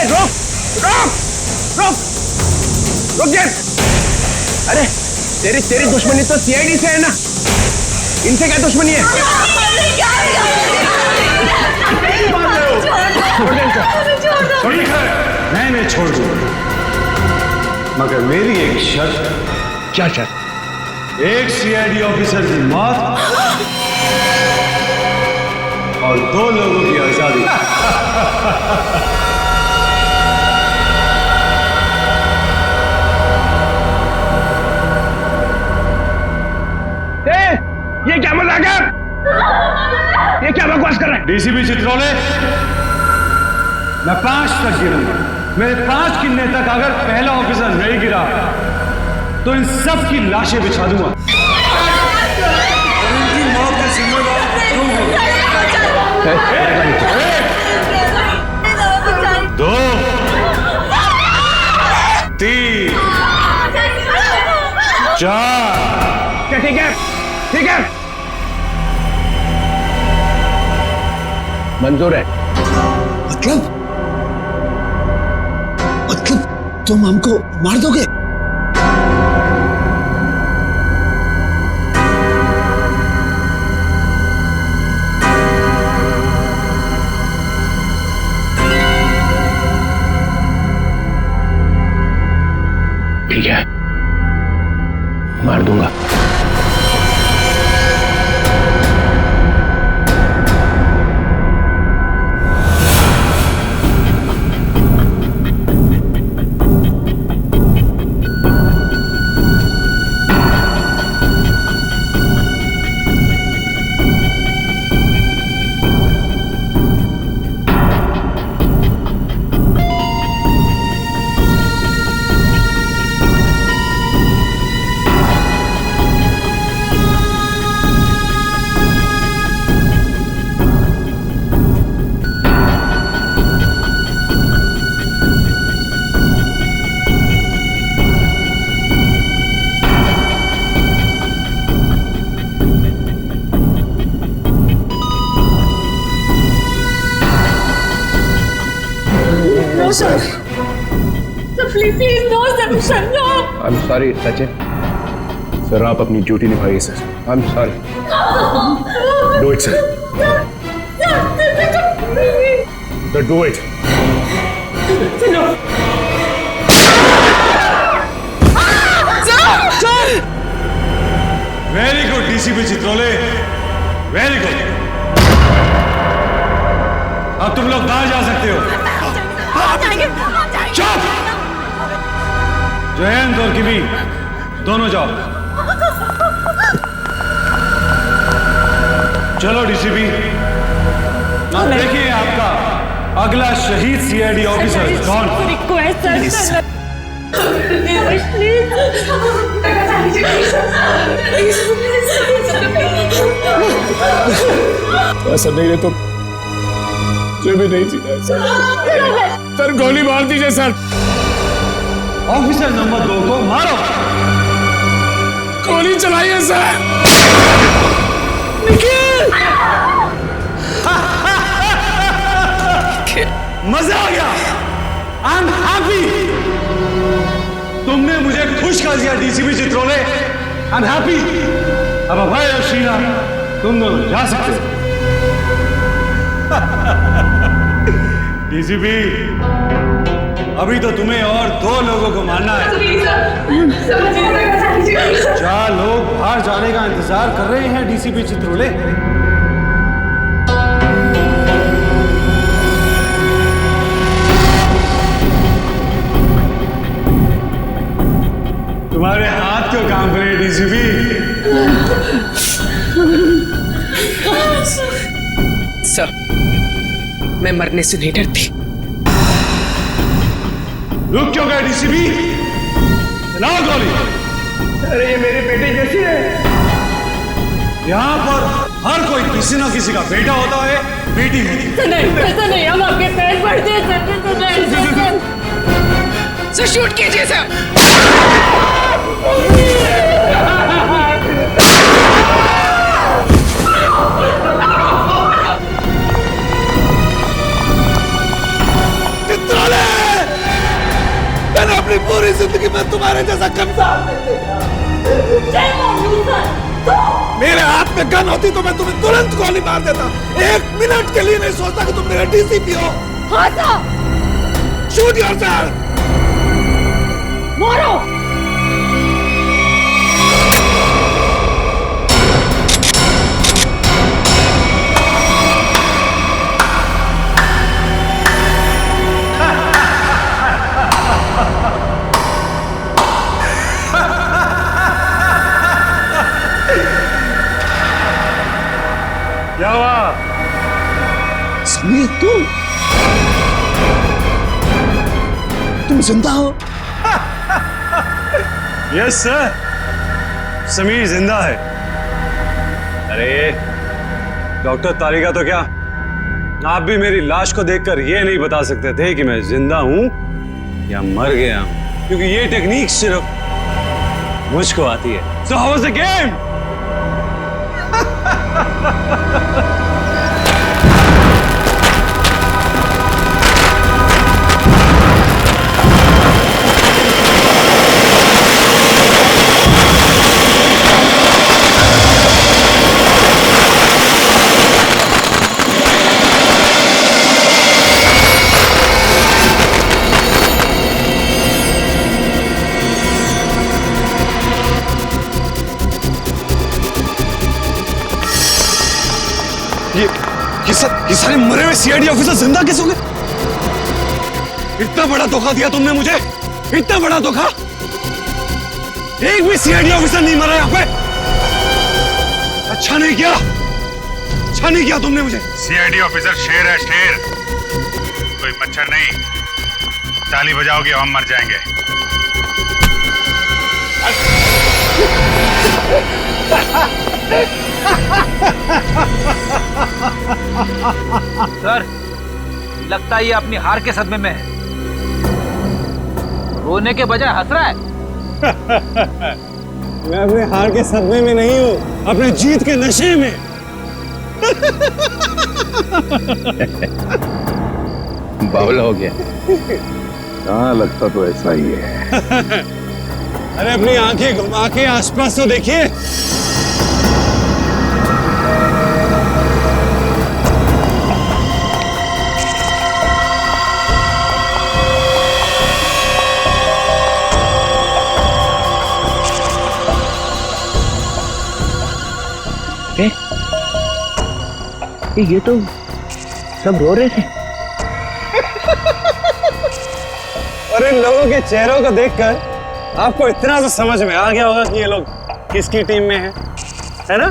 Speaker 21: रुक रुक रुक रुक जा। अरे तेरी दुश्मनी तो सीआईडी से है ना, इनसे क्या दुश्मनी है? मैं छोड़ दूंगा, मगर मेरी एक शर्त। क्या शर्त? एक सीआईडी ऑफिसर की मौत और 2 लोगों की आजादी। ये क्या मजाक है? ये क्या बकवास कर रहा है? डीसीपी चित्रोले, मैं 5 तक गिरूंगा। मेरे 5 गिनने तक अगर पहला ऑफिसर नहीं गिरा तो इन सब की लाशें बिछा दूंगा। उनकी मौत का जिम्मेदार तुम हो। 2 3 4। ठीक है ठीक है, मंजूर है।
Speaker 23: मतलब तुम हमको मार दोगे? ठीक है, मार दूंगा।
Speaker 22: No, sir. Sir, please, no, sir, no.
Speaker 21: I'm sorry, Sachin. Sir आप अपनी ड्यूटी निभाइए sir. I'm sorry. Do it, sir. Sir, do it.
Speaker 22: No.
Speaker 21: Sir!
Speaker 6: Very good DCP Chitrole, very good. अब तुम लोग बाहर जा सकते हो। चुप! जयंत और किमी दोनों जाओ। चलो डीसीपी, अब देखिए आपका अगला शहीद सीआईडी ऑफिसर कौन।
Speaker 16: ऐसा नहीं है तो मुझे भी नहीं जीना है सर, गोली मार दीजिए सर।
Speaker 6: ऑफिसर नंबर 2 को मारो।
Speaker 16: गोली चलाइए सर।
Speaker 6: मजा आ गया। I am happy. तुमने मुझे खुश कर दिया DCP Chitrole. I am happy. अब अभय और शीला तुम दोनों जा सकते हो। डीसीपी, अभी तो तुम्हें और 2 लोगों को मारना है। 4 लोग बाहर जाने का इंतजार कर रहे हैं डीसीपी चित्रोले। तुम्हारे हाथ क्यों काम करे डीसीपी?
Speaker 19: सर, मैं मरने से नहीं डरती।
Speaker 6: रुक क्यों गए डीसीपी? चलाओ गोली।
Speaker 21: अरे ये मेरी बेटी जैसी है।
Speaker 6: यहाँ पर हर कोई किसी ना किसी का बेटा होता है, बेटी होती है।
Speaker 22: नहीं, ऐसा नहीं, हम आपके पैर पड़ते हैं सर। शूट कीजिए सर।
Speaker 21: मैंने अपनी पूरी जिंदगी में तुम्हारे जैसा कमजोर नहीं देखा। मेरे हाथ में गन होती तो मैं तुम्हें तुरंत गोली मार देता। 1 मिनट के लिए नहीं सोचता कि तुम मेरा डीसीपी हो।
Speaker 22: हाँ सर।
Speaker 21: Shoot yourself.
Speaker 22: मारो।
Speaker 6: क्या हुआ?
Speaker 21: समीर, तुम जिंदा हो?
Speaker 6: यस सर, समीर जिंदा है। अरे डॉक्टर तारिका तो क्या, आप भी मेरी लाश को देखकर ये नहीं बता सकते थे कि मैं जिंदा हूं या मर गया हूं, क्योंकि ये टेक्निक सिर्फ मुझको आती है। So how was the game? ये सारे मरे हुए सीआईडी ऑफिसर जिंदा कैसे हो गए? इतना बड़ा धोखा दिया तुमने मुझे, इतना बड़ा धोखा। एक भी सीआईडी ऑफिसर नहीं मरा यहाँ पे। अच्छा नहीं किया, अच्छा नहीं किया तुमने मुझे।
Speaker 4: सीआईडी ऑफिसर शेर है, शेर, कोई मच्छर नहीं। ताली बजाओगे हम मर जाएंगे।
Speaker 13: सर, लगता है ये अपनी हार के सदमे में है। रोने के बजाय हंस रहा है।
Speaker 6: मैं अपने हार के सदमे में नहीं हूँ, अपने जीत के नशे में।
Speaker 9: बावला हो गया। हाँ, लगता तो ऐसा ही है।
Speaker 6: अरे अपनी आंखें घुमा के आसपास तो देखिए।
Speaker 23: ये तो सब रो रहे थे।
Speaker 6: और इन लोगों के चेहरों को देखकर आपको इतना तो समझ में आ गया होगा कि ये लोग किसकी टीम में है ना?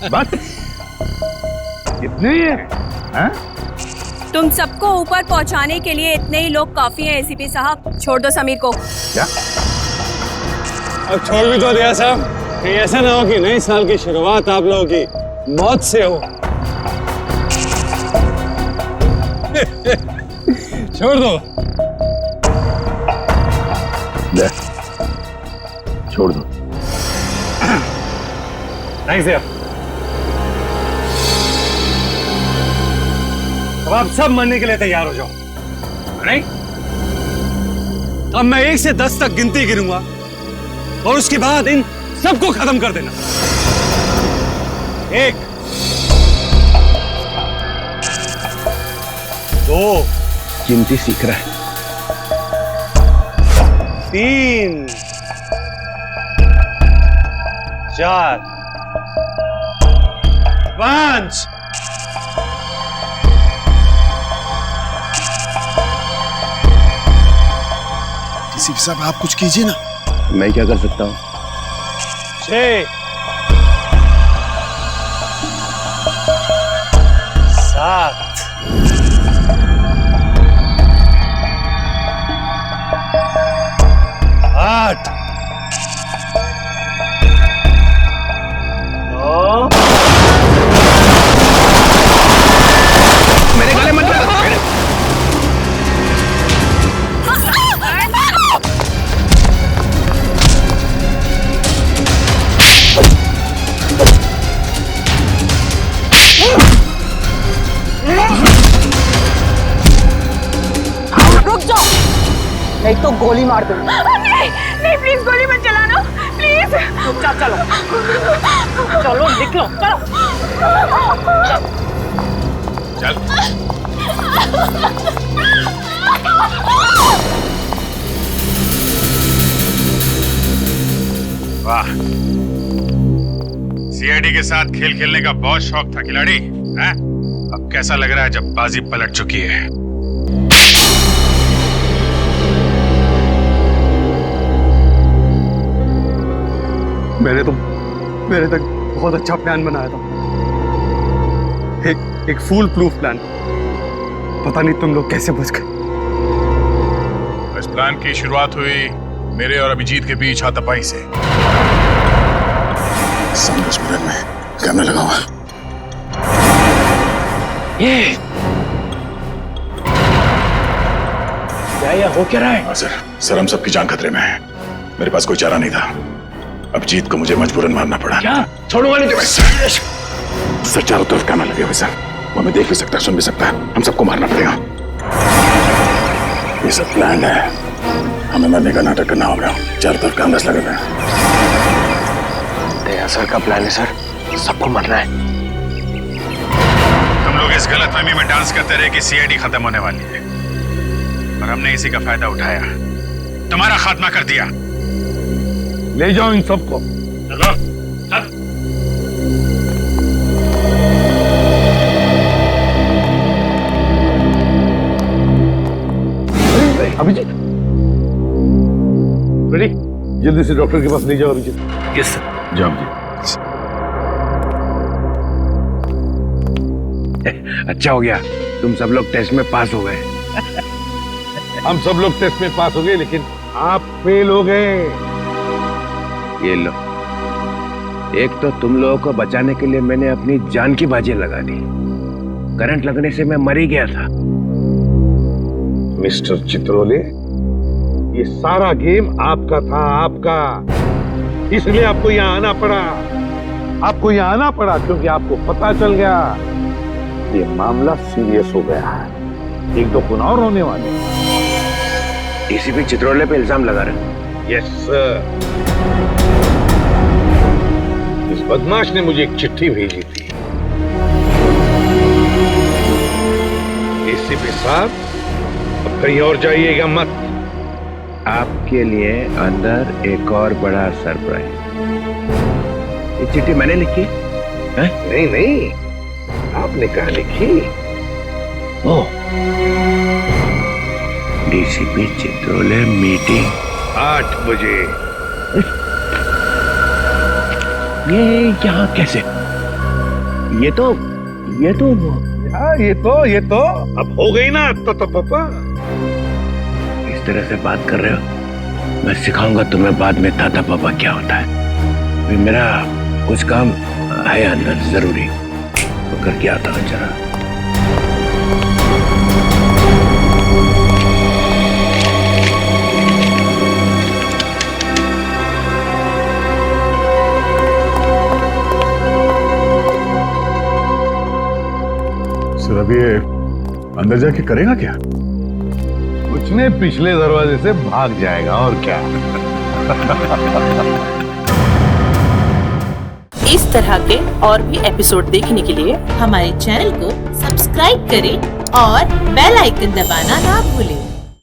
Speaker 21: बस इतने ही है, हाँ?
Speaker 1: तुम सबको ऊपर पहुंचाने के लिए इतने ही लोग काफी हैं एसीपी साहब। छोड़ दो समीर को।
Speaker 21: क्या?
Speaker 6: अब छोड़ भी तो दिया साहब, कहीं ऐसा ना हो कि नए साल की शुरुआत आप लोगों की मौत से हो। छोड़ दो।
Speaker 21: ले, छोड़ दो।
Speaker 6: थैंक्स यार। अब आप सब मरने के लिए तैयार हो जाओ, नहीं? अब मैं 1 से 10 तक गिनती गिनूंगा और उसके बाद इन सबको खत्म कर देना। 1 2
Speaker 23: गिनती सीख रहा है।
Speaker 6: 3 4 5
Speaker 23: किसी साहब आप कुछ कीजिए ना। मैं क्या कर सकता हूँ?
Speaker 6: 6 7 8 9
Speaker 23: मेरे गले मत लगा।
Speaker 1: रुक जाओ,
Speaker 15: नहीं तो गोली मार दूंगी।
Speaker 1: नहीं नहीं प्लीज गोली मत चलाना प्लीज।
Speaker 15: चलो चलो निकलो चलो।
Speaker 10: चल। वाह, सीआईडी के साथ खेल खेलने का बहुत शौक था खिलाड़ी, हैं? अब कैसा लग रहा है जब बाजी पलट चुकी है?
Speaker 17: मैंने तक बहुत अच्छा प्लान बनाया था, एक फूल प्रूफ प्लान। पता नहीं तुम लोग कैसे बच गए।
Speaker 10: इस प्लान की शुरुआत हुई मेरे और अभिजीत के बीच हाथापाई से।
Speaker 23: सामने स्टूडेंट में कैमरा लगा हुआ। ये क्या हो क्या रहा है?
Speaker 10: हाँ सर, हम सबकी जान खतरे में है। मेरे पास कोई चारा नहीं था। अभिजीत को मुझे मजबूरन मारना पड़ा।
Speaker 23: क्या? छोड़ूंगा नहीं तुम्हें।
Speaker 10: सर चारों तरफ कैमरा लगे हुए सर, वो हमें देख भी सकता है, सुन भी सकता है। हम सबको मारना पड़ेगा। ये सब प्लान है, हमें मरने का नाटक करना होगा। चारों तरफ कैमरास लगे हुए हैं।
Speaker 23: दया सर का प्लान है सर, सबको मरना है।
Speaker 10: तुम लोग इस गलतफहमी में डांस करते रहे कि सीआईडी खत्म होने वाली है, और हमने इसी का फायदा उठाया, तुम्हारा खात्मा कर दिया।
Speaker 21: ले जाओ इन सबको।
Speaker 10: चलो चल।
Speaker 21: अभिजीत रेडी, जल्दी से डॉक्टर के पास ले जाओ अभिजीत।
Speaker 23: Yes sir.
Speaker 21: जाओ जी।
Speaker 23: अच्छा हो गया, तुम सब लोग टेस्ट में पास हो गए।
Speaker 21: हम सब लोग टेस्ट में पास हो गए, लेकिन आप फेल हो गए।
Speaker 23: ये लो, एक तो तुम लोगों को बचाने के लिए मैंने अपनी जान की बाजी लगा दी। करंट लगने से मैं मर ही गया था।
Speaker 21: मिस्टर चित्रोले, ये सारा गेम आपका था, आपका। इसलिए आपको यहाँ आना पड़ा। आपको यहाँ आना पड़ा क्योंकि आपको पता चल गया ये मामला सीरियस हो गया है। 1-2 खून और होने वाले।
Speaker 23: एसीपी चित्रोले पे इल्जाम लगा रहे।
Speaker 21: Yes sir. इस बदमाश ने मुझे एक चिट्ठी भेजी थी। एसीपी साहब, अब कहीं और जाइएगा मत।
Speaker 23: आपके लिए अंदर एक और बड़ा सरप्राइज। ये चिट्ठी मैंने लिखी है?
Speaker 9: नहीं नहीं, आपने कहा लिखी?
Speaker 23: ओ, डीसीपी चित्रोले मीटिंग
Speaker 9: 8 बजे।
Speaker 23: ये यहाँ कैसे? ये तो
Speaker 9: हाँ, ये तो अब हो गई ना। तो पापा
Speaker 23: इस तरह से बात कर रहे हो, मैं सिखाऊंगा तुम्हें बाद में ताता पापा क्या होता है। अभी मेरा कुछ काम है अंदर जरूरी, तो करके आता हूँ जरा।
Speaker 10: सर अब ये अंदर जाके करेगा क्या?
Speaker 9: कुछ नहीं, पिछले दरवाजे से भाग जाएगा और क्या।
Speaker 2: इस तरह के और भी एपिसोड देखने के लिए हमारे चैनल को सब्सक्राइब करें और बेल आइकन दबाना ना भूलें।